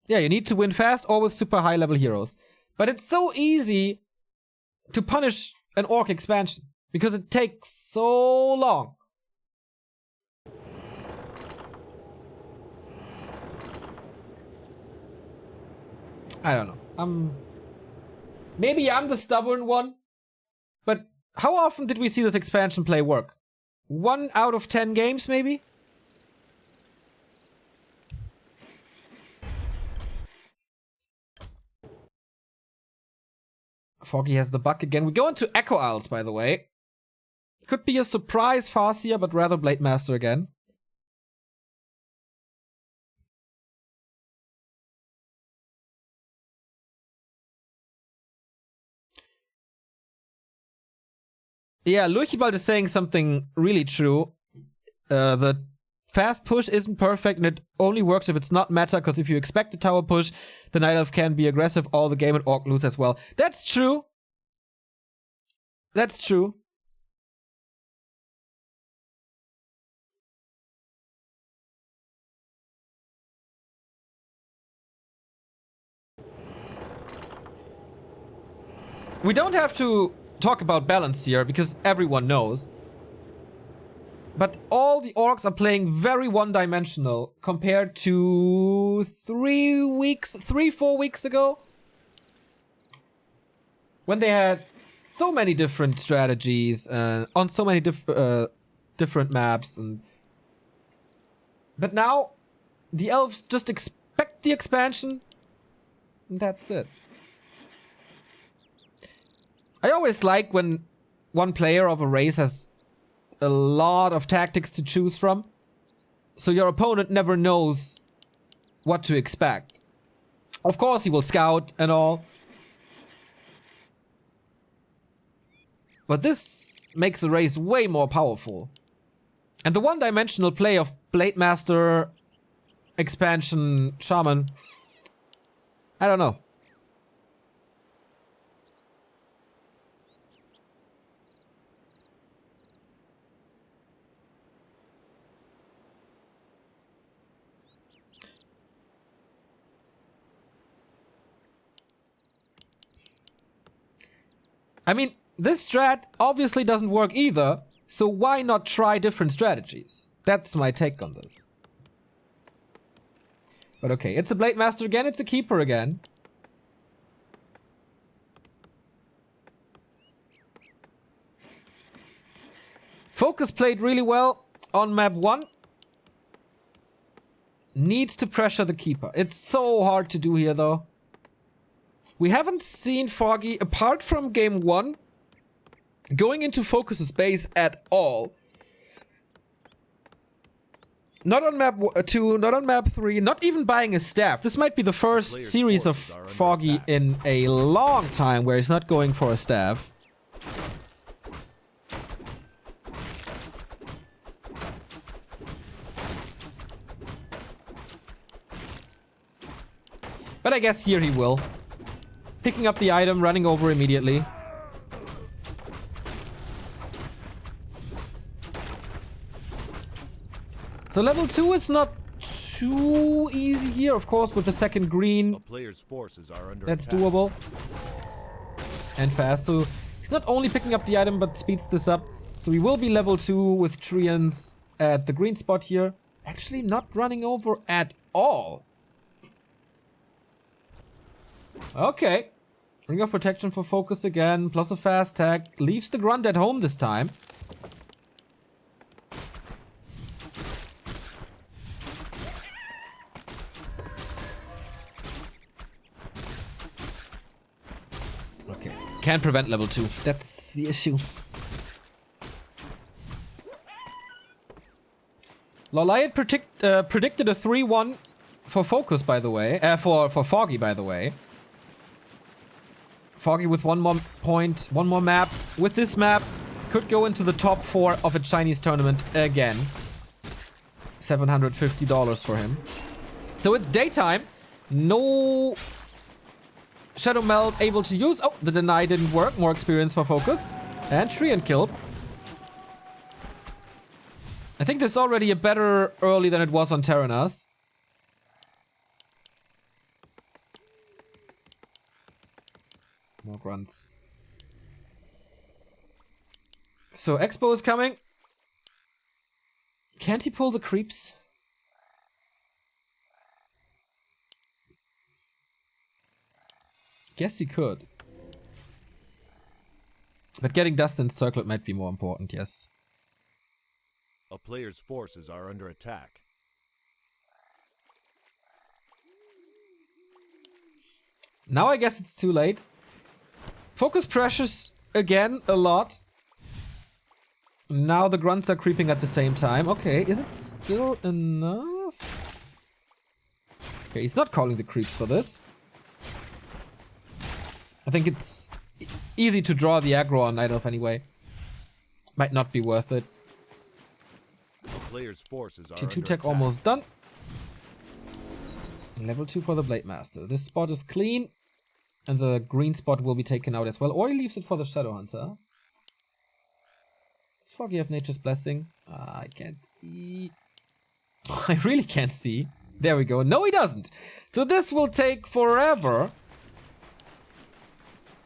Speaker 1: Yeah, you need to win fast or with super high level heroes. But it's so easy to punish an Orc expansion because it takes so long. I don't know. Maybe I'm the stubborn one. But how often did we see this expansion play work? 1 out of 10 games, maybe? Foggy has the buck again. We go into Echo Isles, by the way. Could be a surprise Farseer, but rather Blade Master again. Yeah, Lurchibald is saying something really true. The fast push isn't perfect and it only works if it's not meta, because if you expect the tower push, the Night Elf can be aggressive all the game and Orc lose as well. That's true. That's true. We don't have to talk about balance here, because everyone knows. But all the Orcs are playing very one-dimensional compared to 3, 4 weeks ago. when they had so many different strategies on so many different maps, but now the elves just expect the expansion, and that's it. I always like when one player of a race has a lot of tactics to choose from, so your opponent never knows what to expect. Of course, he will scout and all, but this makes the race way more powerful. And the one-dimensional play of Blade Master, Expansion, Shaman, I don't know. I mean, this strat obviously doesn't work either, so why not try different strategies? That's my take on this. But okay, it's a Blade Master again, it's a Keeper again. FoCuS played really well on map 1. Needs to pressure the Keeper. It's so hard to do here though. We haven't seen Foggy, apart from game 1, going into FoCuS's base at all. Not on map 2, not on map 3, not even buying a staff. This might be the first series of Foggy in a long time where he's not going for a staff. But I guess here he will. Picking up the item, running over immediately. So level 2 is not too easy here, of course, with the second green.
Speaker 2: A player's forces are under
Speaker 1: That's
Speaker 2: attack.
Speaker 1: doable. And fast. So he's not only picking up the item, but speeds this up. So we will be level 2 with Treants at the green spot here. Actually not running over at all. Okay. Ring of Protection for FoCuS again, plus a fast tag. Leaves the Grunt at home this time. Okay. Can't prevent level 2. That's the issue. Loliot predicted a 3-1 for FoCuS, by the way. For Foggy, by the way. Foggy with one more point, one more map. With this map, could go into the top 4 of a Chinese tournament again. $750 for him. So it's daytime. No Shadow Meld able to use. Oh, the deny didn't work. More experience for FoCuS. And Treant kills. I think this is already a better early than it was on Terranas. More grunts. So Expo is coming. Can't he pull the creeps? Guess he could. But getting dust and circlet might be more important, yes.
Speaker 2: A player's forces are under attack.
Speaker 1: Now I guess it's too late. FoCuS pressures again a lot. Now the grunts are creeping at the same time. Okay, is it still enough? Okay, he's not calling the creeps for this. I think it's easy to draw the aggro on Night Elf anyway. Might not be worth it.
Speaker 2: A player's forces are
Speaker 1: T2
Speaker 2: under
Speaker 1: tech
Speaker 2: attack.
Speaker 1: almost done. Level 2 for the Blade Master. This spot is clean. And the green spot will be taken out as well. Or he leaves it for the Shadow Hunter. Does Foggy have Nature's Blessing? I can't see. I really can't see. There we go. No, he doesn't. So this will take forever.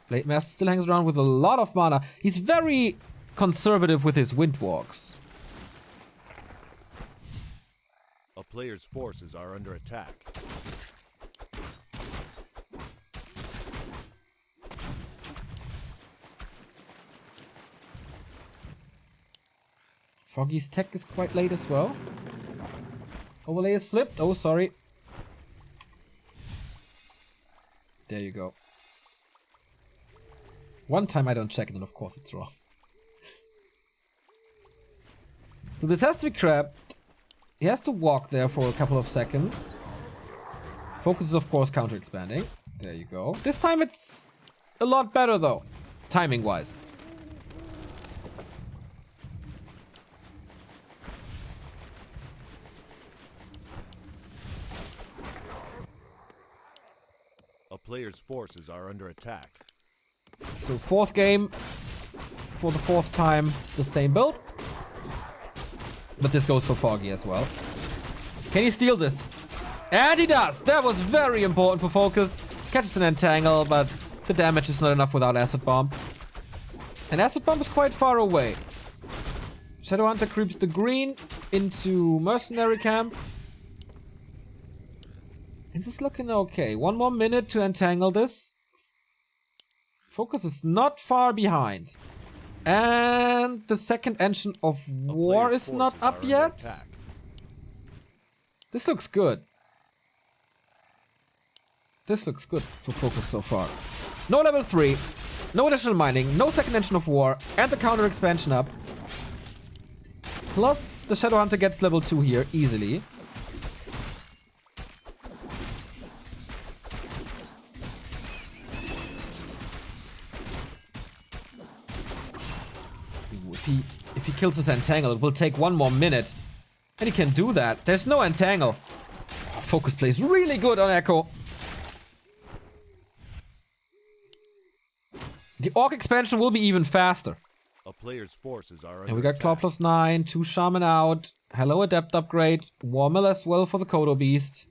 Speaker 1: Blade Master still hangs around with a lot of mana. He's very conservative with his Windwalks.
Speaker 2: A player's forces are under attack.
Speaker 1: Foggy's tech is quite late as well. Overlay is flipped. Oh, sorry. There you go. One time I don't check it, and of course it's wrong. So this has to be crap. He has to walk there for a couple of seconds. FoCuS is of course counter expanding. There you go. This time it's a lot better though, timing wise.
Speaker 2: A player's forces are under attack.
Speaker 1: So fourth game, for the fourth time, the same build. But this goes for Foggy as well. Can he steal this? And he does! That was very important for FoCuS. Catches an entangle, but the damage is not enough without Acid Bomb. And Acid Bomb is quite far away. Shadowhunter creeps the green into Mercenary Camp. This is looking okay. 1 more minute to entangle this. FoCuS is not far behind. And the second engine of war is not up yet. This looks good. This looks good for FoCuS so far. No level 3, no additional mining, no second engine of war, and the counter expansion up. Plus the Shadowhunter gets level 2 here easily. If he kills his entangle, it will take 1 more minute. And he can do that. There's no entangle. FoCuS plays really good on Echo. The Orc expansion will be even faster.
Speaker 2: A player's forces are under
Speaker 1: And we got Claw +9, 2 Shaman out. Hello Adept upgrade. Warmill as well for the Kodo Beast.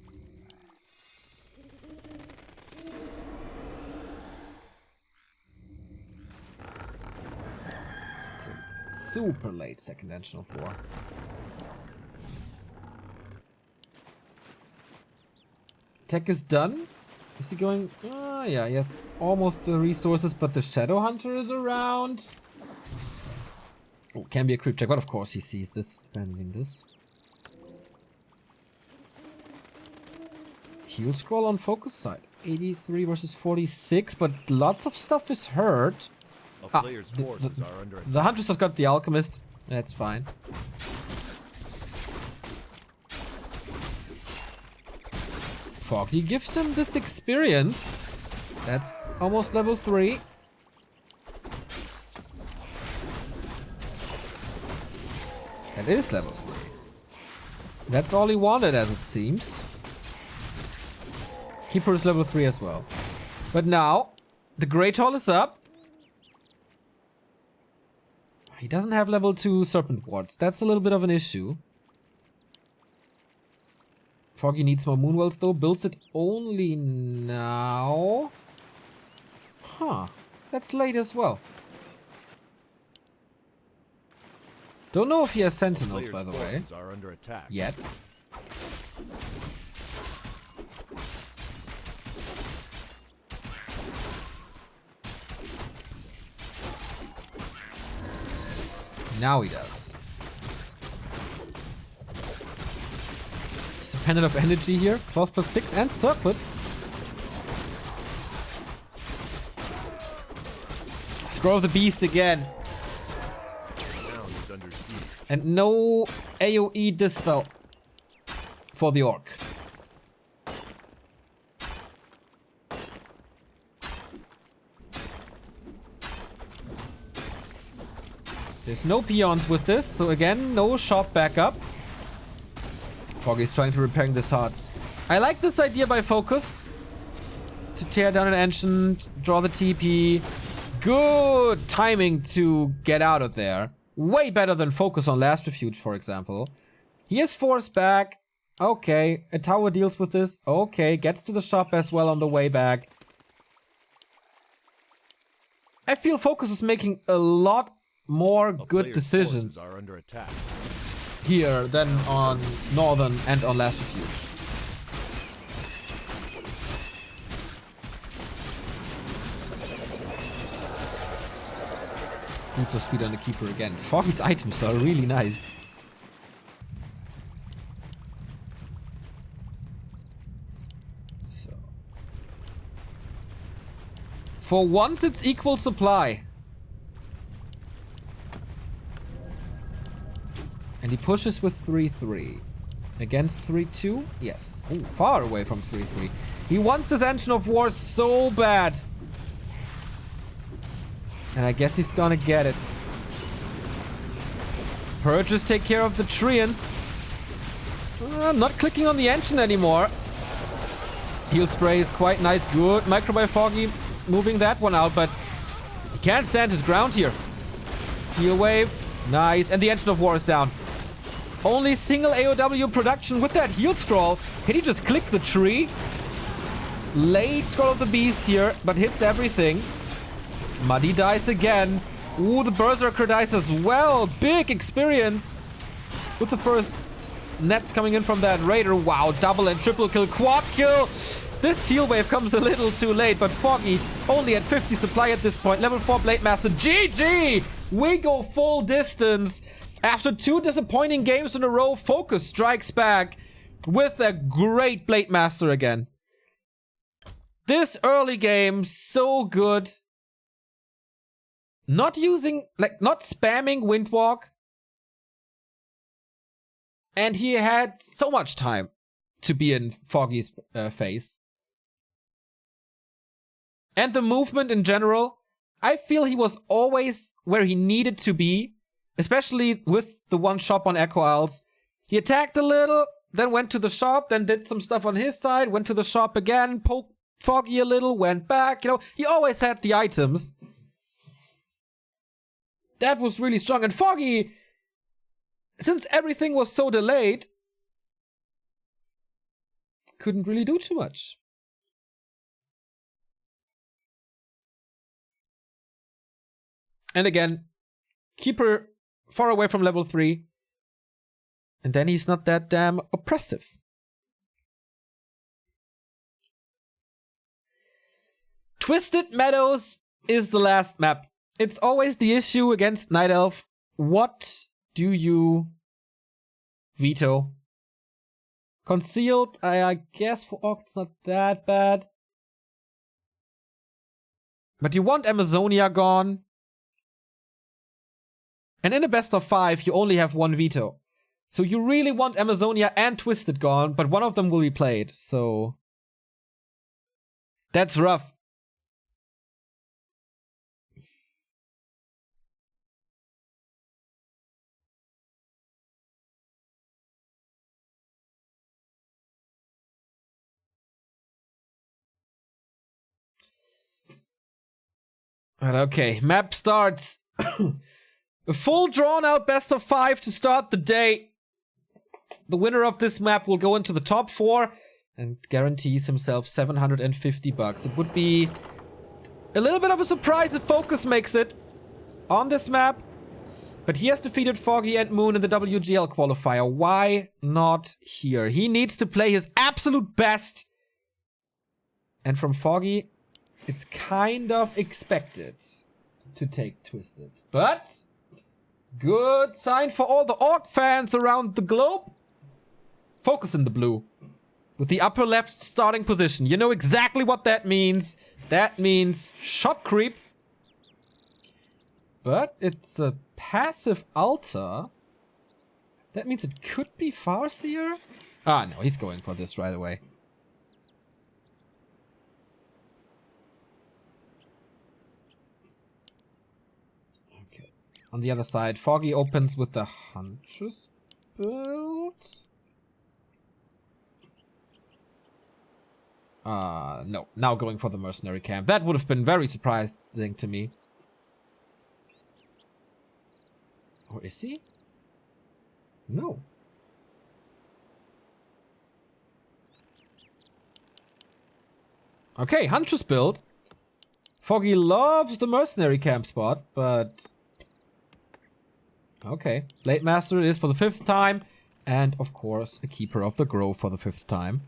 Speaker 1: It's a super late second engine of war. Tech is done. Is he going? Yeah, he has almost the resources, but the Shadowhunter is around. Oh, can be a creep check, but of course he sees this, abandoning this. Heal scroll on FoCuS side. 83 versus 46, but lots of stuff is hurt.
Speaker 2: A player's forces are under attack.
Speaker 1: The Huntress has got the Alchemist. That's fine. Foggy gives him this experience. That's almost level 3. That is level 3. That's all he wanted, as it seems. Keeper is level 3 as well. But now, the Great Hall is up. He doesn't have level 2 Serpent Wards. That's a little bit of an issue. Foggy needs more Moonwells though. Builds it only now. Huh. That's late as well. Don't know if he has Sentinels, by the way.
Speaker 2: Are under attack.
Speaker 1: Yet. Now he does. It's a Pendant of Energy here. Claws +6 and Circlet. Scroll of the Beast again. And no AoE Dispel for the Orc. There's no peons with this, so again, no shop backup. Foggy's trying to repair this hard. I like this idea by FoCuS. To tear down an ancient, draw the TP. Good timing to get out of there. Way better than FoCuS on Last Refuge, for example. He is forced back. Okay, a tower deals with this. Okay, gets to the shop as well on the way back. I feel FoCuS is making a lot more good decisions
Speaker 2: are under attack.
Speaker 1: Here than on Northern and on Last Refuge. Boots of speed on the keeper again. Foggy's items are really nice. So. For once it's equal supply. And he pushes with 3-3. Against 3-2? Yes. Ooh, far away from 3-3. He wants this Engine of War so bad. And I guess he's gonna get it. Purges take care of the Treants. Not clicking on the engine anymore. Heal spray is quite nice. Good. Micro by Foggy moving that one out, but he can't stand his ground here. Heal wave. Nice. And the Engine of War is down. Only single AOW production with that heal scroll. Can he just click the tree? Late Scroll of the Beast here, but hits everything. Muddy dies again. Ooh, the Berserker dies as well. Big experience. With the first nets coming in from that Raider. Wow, double and triple kill. Quad kill. This heal wave comes a little too late, but Foggy only at 50 supply at this point. Level 4 Blade Master. GG! We go full distance. After 2 disappointing games in a row, FoCuS strikes back with a great Blade Master again. This early game, so good. Not using, like, not spamming Windwalk. And he had so much time to be in Foggy's face. And the movement in general, I feel he was always where he needed to be. Especially with the one shop on Echo Isles. He attacked a little, then went to the shop, then did some stuff on his side, went to the shop again, poked Foggy a little, went back. You know, he always had the items. That was really strong. And Foggy, since everything was so delayed, couldn't really do too much. And again, keeper far away from level 3. And then he's not that damn oppressive. Twisted Meadows is the last map. It's always the issue against Night Elf. What do you veto? Concealed, I guess for Orc it's not that bad. But you want Amazonia gone. And in a best of 5, you only have 1 veto. So you really want Amazonia and Twisted gone, but one of them will be played, so... That's rough. But okay, map starts. A full drawn-out best of 5 to start the day. The winner of this map will go into the top 4 and guarantees himself $750. It would be a little bit of a surprise if FoCuS makes it on this map. But he has defeated Foggy and Moon in the WGL qualifier. Why not here? He needs to play his absolute best. And from Foggy, it's kind of expected to take Twisted. But... good sign for all the Orc fans around the globe. FoCuS in the blue. With the upper left starting position. You know exactly what that means. That means shop creep. But it's a passive altar. That means it could be Farseer? Ah, no, he's going for this right away. On the other side, Foggy opens with the Huntress build. No. Now going for the Mercenary Camp. That would have been very surprising to me. Or is he? No. Okay, Huntress build. Foggy loves the Mercenary Camp spot, but... okay, Blade Master is for the 5th time. And, of course, a Keeper of the Grove for the 5th time.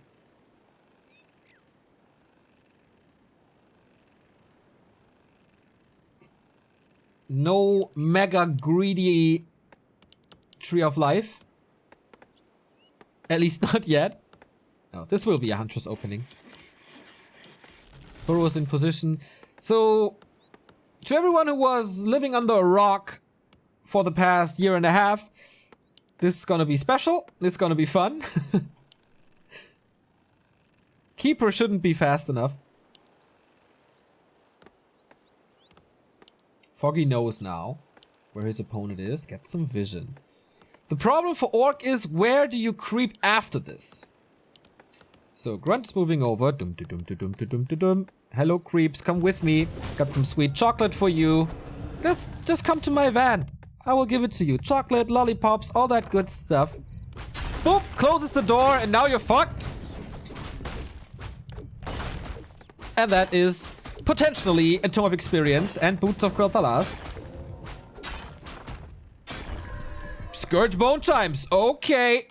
Speaker 1: No mega greedy Tree of Life. At least not yet. No, this will be a Huntress opening. Burrows in position. So, to everyone who was living under a rock for the past year and a half, this is gonna be special. This is gonna be fun. Keeper shouldn't be fast enough. Foggy knows now where his opponent is. Get some vision. The problem for Orc is, where do you creep after this? So Grunt is moving over. Dum dum dum dum dum dum dum dum. Hello creeps, come with me. Got some sweet chocolate for you. Just come to my van. I will give it to you. Chocolate, lollipops, all that good stuff. Boop! Closes the door and now you're fucked. And that is potentially a Tome of Experience and Boots of Quel'Thalas. Scourge Bone Chimes. Okay.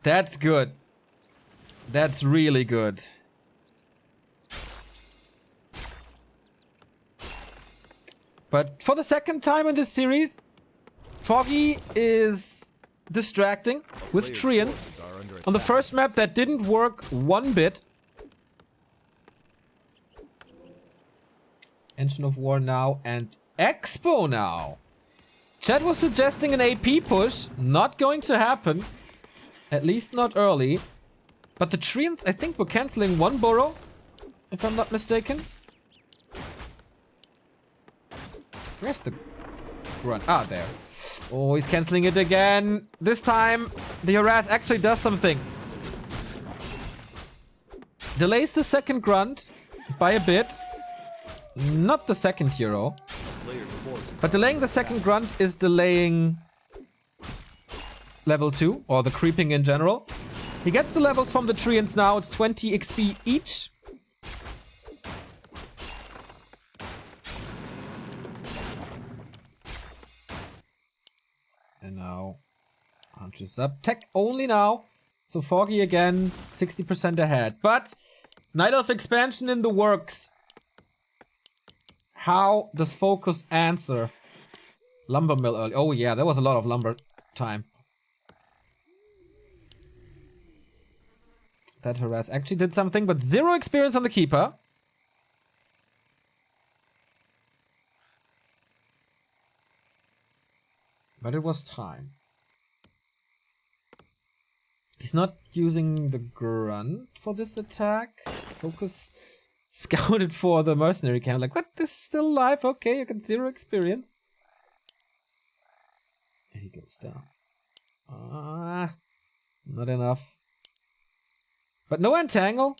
Speaker 1: That's good. That's really good. But for the second time in this series, Foggy is distracting with Treants. On the first map, that didn't work one bit. Engine of War now and Expo now. Chad was suggesting an AP push. Not going to happen. At least not early. But the Treants, I think, were canceling one burrow, if I'm not mistaken. Where's the grunt? Ah, there. Oh, he's canceling it again. This time, the harass actually does something. Delays the second grunt by a bit. Not the second hero. But delaying the second grunt is delaying level 2, or the creeping in general. He gets the levels from the Treants now. It's 20 XP each. And now Huntress up. Tech only now. So Foggy again, 60% ahead. But Night Elf expansion in the works. How does FoCuS answer? Lumber mill early. Oh yeah, there was a lot of lumber time. That harass actually did something, but 0 experience on the Keeper. But it was time. He's not using the grunt for this attack. FoCuS scouted for the mercenary camp. Like, what? This is still alive? Okay, you got 0 experience. And he goes down. Ah, not enough. But no entangle.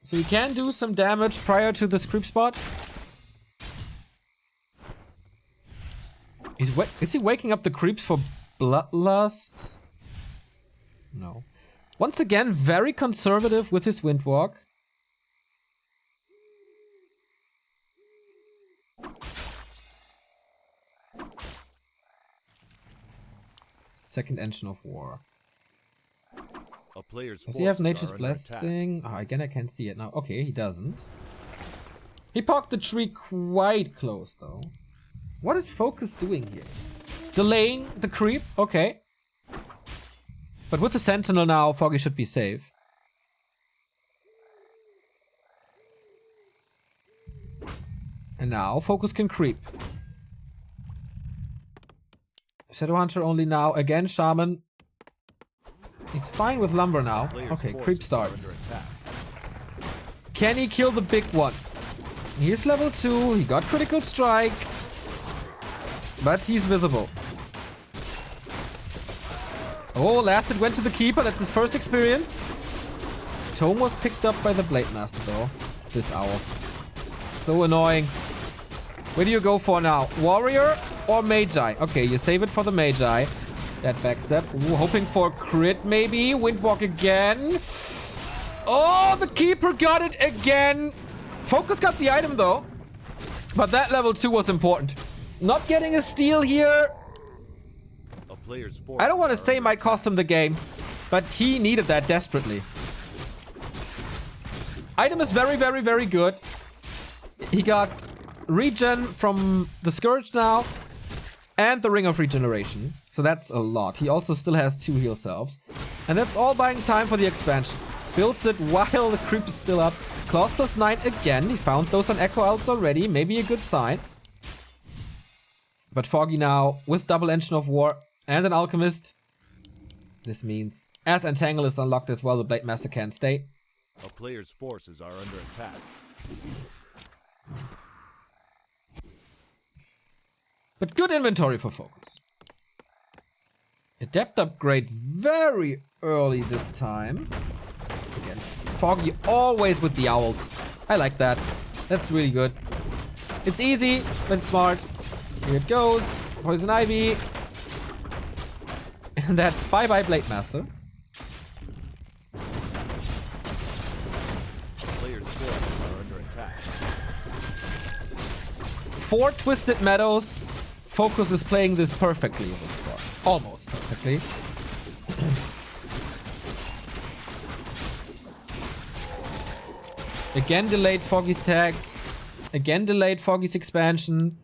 Speaker 1: So he can do some damage prior to this creep spot. Is he waking up the creeps for bloodlust? No. Once again, very conservative with his Windwalk. Second Engine of War. Does he have Nature's Blessing? Oh, again, I can't see it now. Okay, he doesn't. He parked the tree quite close, though. What is FoCuS doing here? Delaying the creep? Okay. But with the Sentinel now, Foggy should be safe. And now, FoCuS can creep. Shadowhunter only now. Again, Shaman. He's fine with lumber now. Okay, creep starts. Can he kill the big one? He's level 2. He got critical strike. But he's visible. Oh, last it went to the Keeper. That's his first experience. Tome was picked up by the Blade Master, though. This hour. So annoying. Where do you go for now? Warrior or Magi? Okay, you save it for the Magi. That backstep. Ooh, hoping for crit, maybe. Windwalk again. Oh, the Keeper got it again. FoCuS got the item, though. But that level 2 was important. Not getting a steal here. I don't want to say might cost him the game, but he needed that desperately. Item is very, very, very good. He got regen from the Scourge now and the Ring of Regeneration. So that's a lot. He also still has 2 heal selves. And that's all buying time for the expansion. Builds it while the creep is still up. Claws +9 again. He found those on Echo Elves already. Maybe a good sign. But Foggy now with double Engine of War and an Alchemist. This means as Entangle is unlocked as well, the Blade Master can stay.
Speaker 2: A player's forces are under attack.
Speaker 1: But good inventory for FoCuS. Adept upgrade very early this time. Again, Foggy always with the owls. I like that. That's really good. It's easy, but smart. Here it goes. Poison Ivy. And that's bye-bye Blade Master.
Speaker 2: Player's forces are under attack.
Speaker 1: 4 Twisted Meadows. FoCuS is playing this perfectly with this squad. Almost perfectly. Again delayed Foggy's tag. Again delayed Foggy's expansion.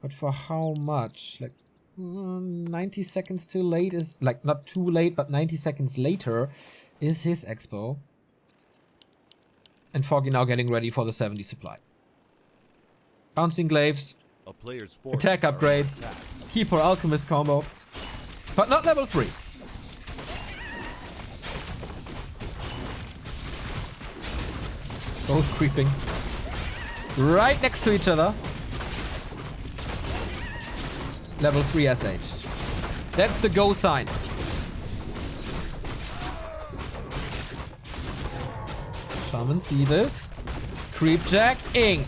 Speaker 1: But for how much? Like 90 seconds too late is like not too late, but 90 seconds later is his expo. And Foggy now getting ready for the 70 supply. Bouncing glaives.
Speaker 2: A player's forces
Speaker 1: Attack
Speaker 2: are under
Speaker 1: upgrades.
Speaker 2: attack.
Speaker 1: Keeper Alchemist combo. But not level 3. Both creeping. Right next to each other. Level 3 SH. That's the go sign. Shaman, see this. Creepjack, Ink.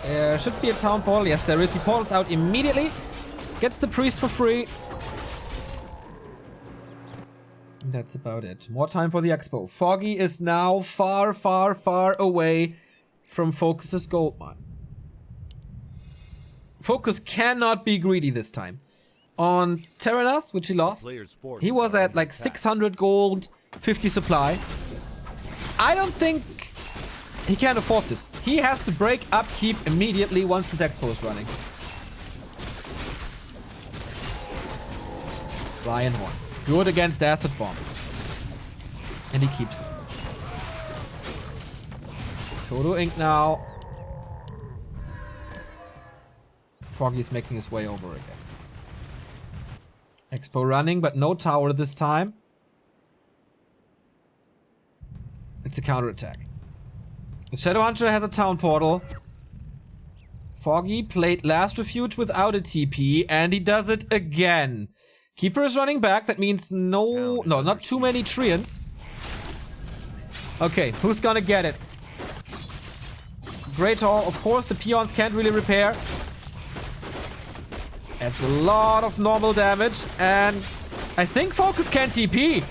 Speaker 1: There should be a town portal. Yes, there is. He portals out immediately. Gets the priest for free. And that's about it. More time for the expo. Foggy is now far, far, far away from FoCuS's gold mine. FoCuS cannot be greedy this time. On Terranas, which he lost,
Speaker 2: Player's forces
Speaker 1: he was
Speaker 2: are
Speaker 1: at
Speaker 2: under
Speaker 1: like
Speaker 2: attack.
Speaker 1: 600 gold, 50 supply. I don't think he can afford this. He has to break upkeep immediately once his expo is running. Lion Horn. Good against Acid Bomb. And he keeps it. Todo Ink now. Foggy's making his way over again. Expo running, but no tower this time. It's a counterattack. The Shadowhunter has a town portal. Foggy played last refuge without a TP, and he does it again. Keeper is running back. That means not too many Treants. Okay, who's gonna get it? Great Hall, of course, the peons can't really repair. That's a lot of normal damage, and I think FoCuS can TP.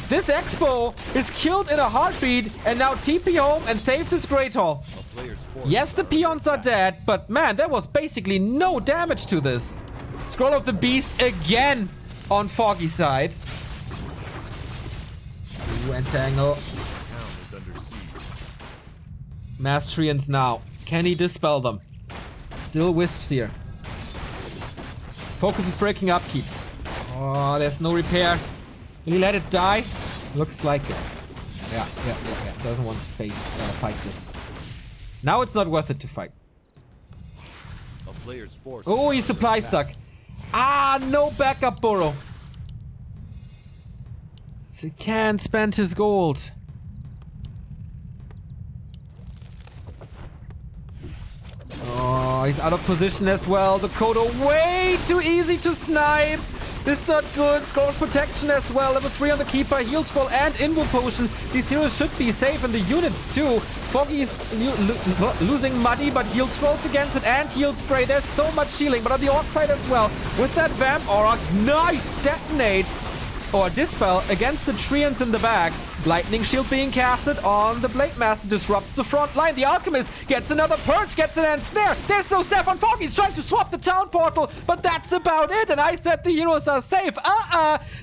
Speaker 1: This Expo is killed in a heartbeat, and now TP home and save this Great Hall.
Speaker 2: A player's forces
Speaker 1: Yes, the
Speaker 2: are under
Speaker 1: peons are
Speaker 2: attack.
Speaker 1: dead, but man, there was basically no damage to this. Scroll of the Beast again on Foggy's side. Ooh, Entangle.
Speaker 2: Town is under siege.
Speaker 1: Mass Treants now. Can he dispel them? Still Wisps here. FoCuS is breaking upkeep. Oh, there's no repair. Will he let it die? Looks like it. Yeah. Doesn't want to fight this. Now it's not worth it to fight.
Speaker 2: A player's forces
Speaker 1: Oh,
Speaker 2: are
Speaker 1: he's
Speaker 2: under
Speaker 1: supply
Speaker 2: attack.
Speaker 1: stuck. Ah, no backup burrow. So he can't spend his gold. Oh, he's out of position as well. The Kodo way too easy to snipe. This is not good. Scroll of protection as well. Level 3 on the Keeper. Heal Scroll and Invo Potion. These heroes should be safe in the units too. Foggy is losing Muddy, but Heal Scrolls against it and Heal Spray. There's so much healing, but on the Orc side as well. With that Vamp Aura, nice detonate or Dispel against the Treants in the back. Lightning Shield being casted on the Blade Master, disrupts the front line. The Alchemist gets another Purge, gets an Ensnare. There's no staff on Foggy. He's trying to swap the town portal, but that's about it. And I said the heroes are safe.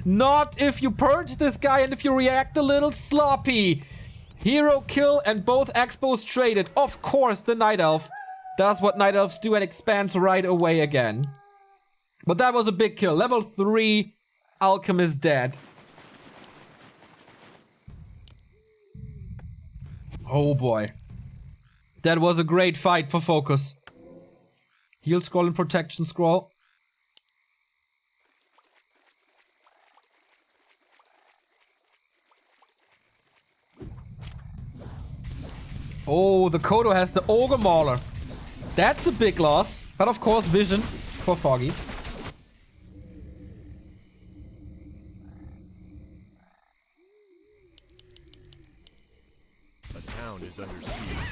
Speaker 1: Not if you Purge this guy and if you react a little sloppy. Hero kill and both Expos traded. Of course, the Night Elf does what Night Elves do and expands right away again. But that was a big kill. Level 3 Alchemist dead. Oh boy. That was a great fight for FoCuS. Heal scroll and protection scroll. Oh, the Kodo has the Ogre Mauler. That's a big loss. But of course, vision for Foggy.
Speaker 2: A town is under siege.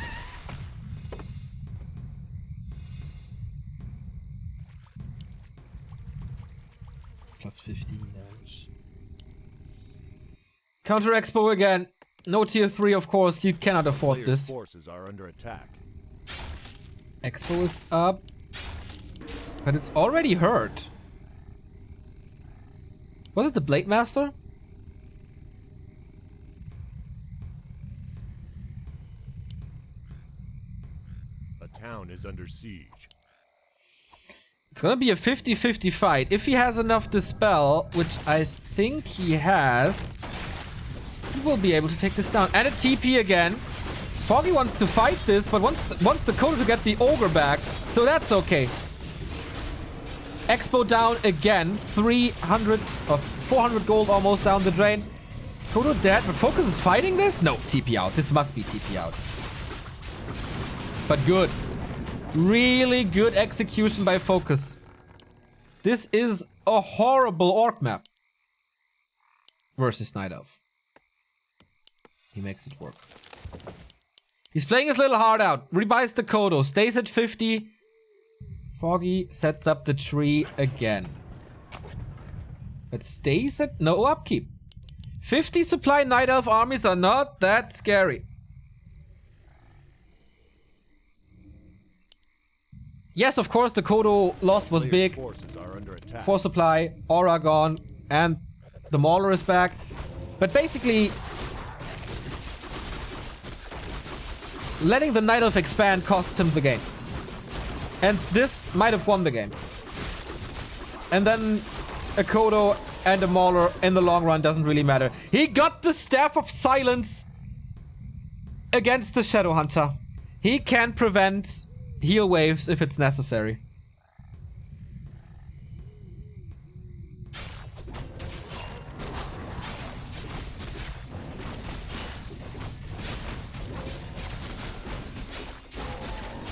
Speaker 1: Plus 15 damage. Counter Expo again. No tier 3, of course. You cannot afford
Speaker 2: Players'
Speaker 1: this.
Speaker 2: forces are under attack.
Speaker 1: Expo is up. But it's already hurt. Was it the Blade Master?
Speaker 2: A town is under siege.
Speaker 1: It's gonna be a 50-50 fight. If he has enough Dispel, which I think he has, he will be able to take this down. And a TP again. Foggy wants to fight this, but wants the Kodo to get the Ogre back, so that's okay. Expo down again. 300 or 400 gold almost down the drain. Kodo dead, but FoCuS is fighting this? No, TP out. This must be TP out. But good. Really good execution by FoCuS. This is a horrible orc map. Versus Night Elf. He makes it work. He's playing his little heart out. Rebuys the Kodo. Stays at 50. Foggy sets up the tree again. But stays at no upkeep. 50 supply Night Elf armies are not that scary. Yes, of course, the Kodo loss was big.
Speaker 2: Forces are under attack.
Speaker 1: 4 supply, Aura gone, and the Mauler is back. But basically, letting the Night Elf expand costs him the game. And this might have won the game. And then a Kodo and a Mauler in the long run doesn't really matter. He got the Staff of Silence against the Shadow Hunter. He can prevent heal waves if it's necessary.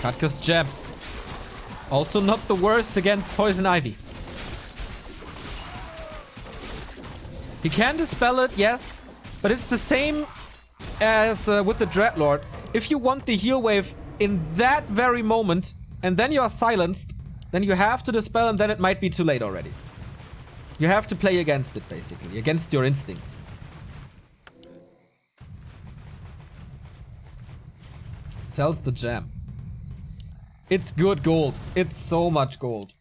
Speaker 1: FoCuS Jab. Also not the worst against Poison Ivy. He can dispel it, yes, but it's the same as with the Dreadlord. If you want the heal wave in that very moment, and then you are silenced, then you have to dispel, and then it might be too late already. You have to play against it, basically, against your instincts. Sells the gem. It's good gold. It's so much gold.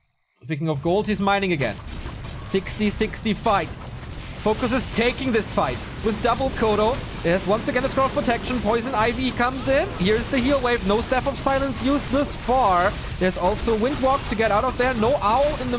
Speaker 1: Speaking of gold, he's mining again. 60-60 fight. FoCuS is taking this fight with double Kodo. There's once again a scroll of protection. Poison Ivy comes in. Here's the heal wave. No Staff of Silence used this far. There's also Windwalk to get out of there. No Owl in the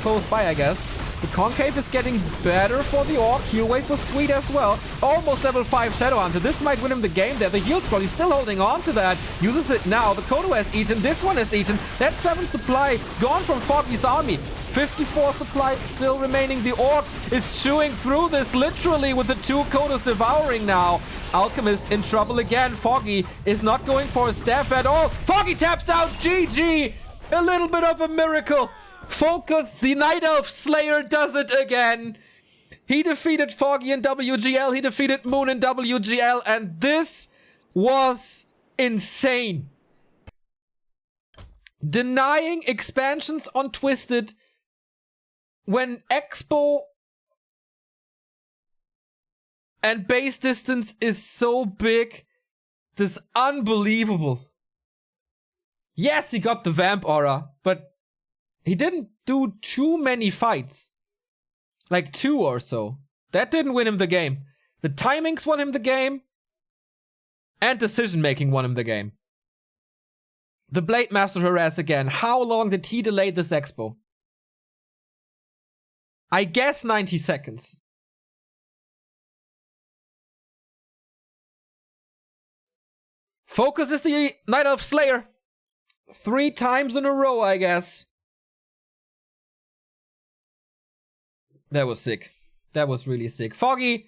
Speaker 1: close by, I guess. The Concave is getting better for the Orc. Heal wave was sweet as well. Almost level 5 Shadow Hunter. This might win him the game there. The heal scroll, he's still holding on to that. Uses it now. The Kodo has eaten. This one has eaten. That 7 supply gone from Foggy's army. 54 supply still remaining. The Orc is chewing through this literally with the 2 Kodos devouring now. Alchemist in trouble again. Foggy is not going for a staff at all. Foggy taps out. GG. A little bit of a miracle. FoCuS, the Night Elf Slayer, does it again. He defeated Foggy in WGL. He defeated Moon in WGL. And this was insane. Denying expansions on Twisted when Expo and base distance is so big. This is unbelievable. Yes, he got the Vamp Aura, but he didn't do too many fights. Like 2 or so. That didn't win him the game. The timings won him the game. And decision-making won him the game. The Blade Master harass again. How long did he delay this expo? I guess 90 seconds. FoCuS is the Night Elf Slayer. 3 times in a row, I guess. That was sick. That was really sick. Foggy,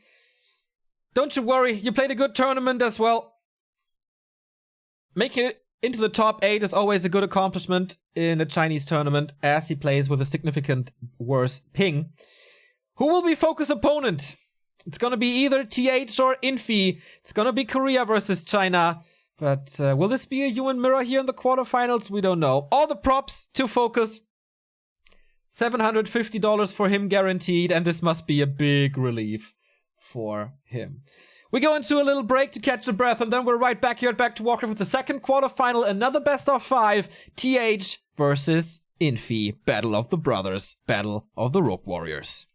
Speaker 1: don't you worry. You played a good tournament as well. Making it into the top 8 is always a good accomplishment in a Chinese tournament, as he plays with a significant worse ping. Who will be FoCuS opponent? It's gonna be either TH or Infi. It's gonna be Korea versus China. But will this be a Yuan Mirror here in the quarterfinals? We don't know. All the props to FoCuS. $750 for him guaranteed, and this must be a big relief for him. We go into a little break to catch a breath, and then we're right back here at Back to Warcraft with the second quarterfinal, another best of 5, TH versus Infi. Battle of the Brothers, Battle of the Rogue Warriors.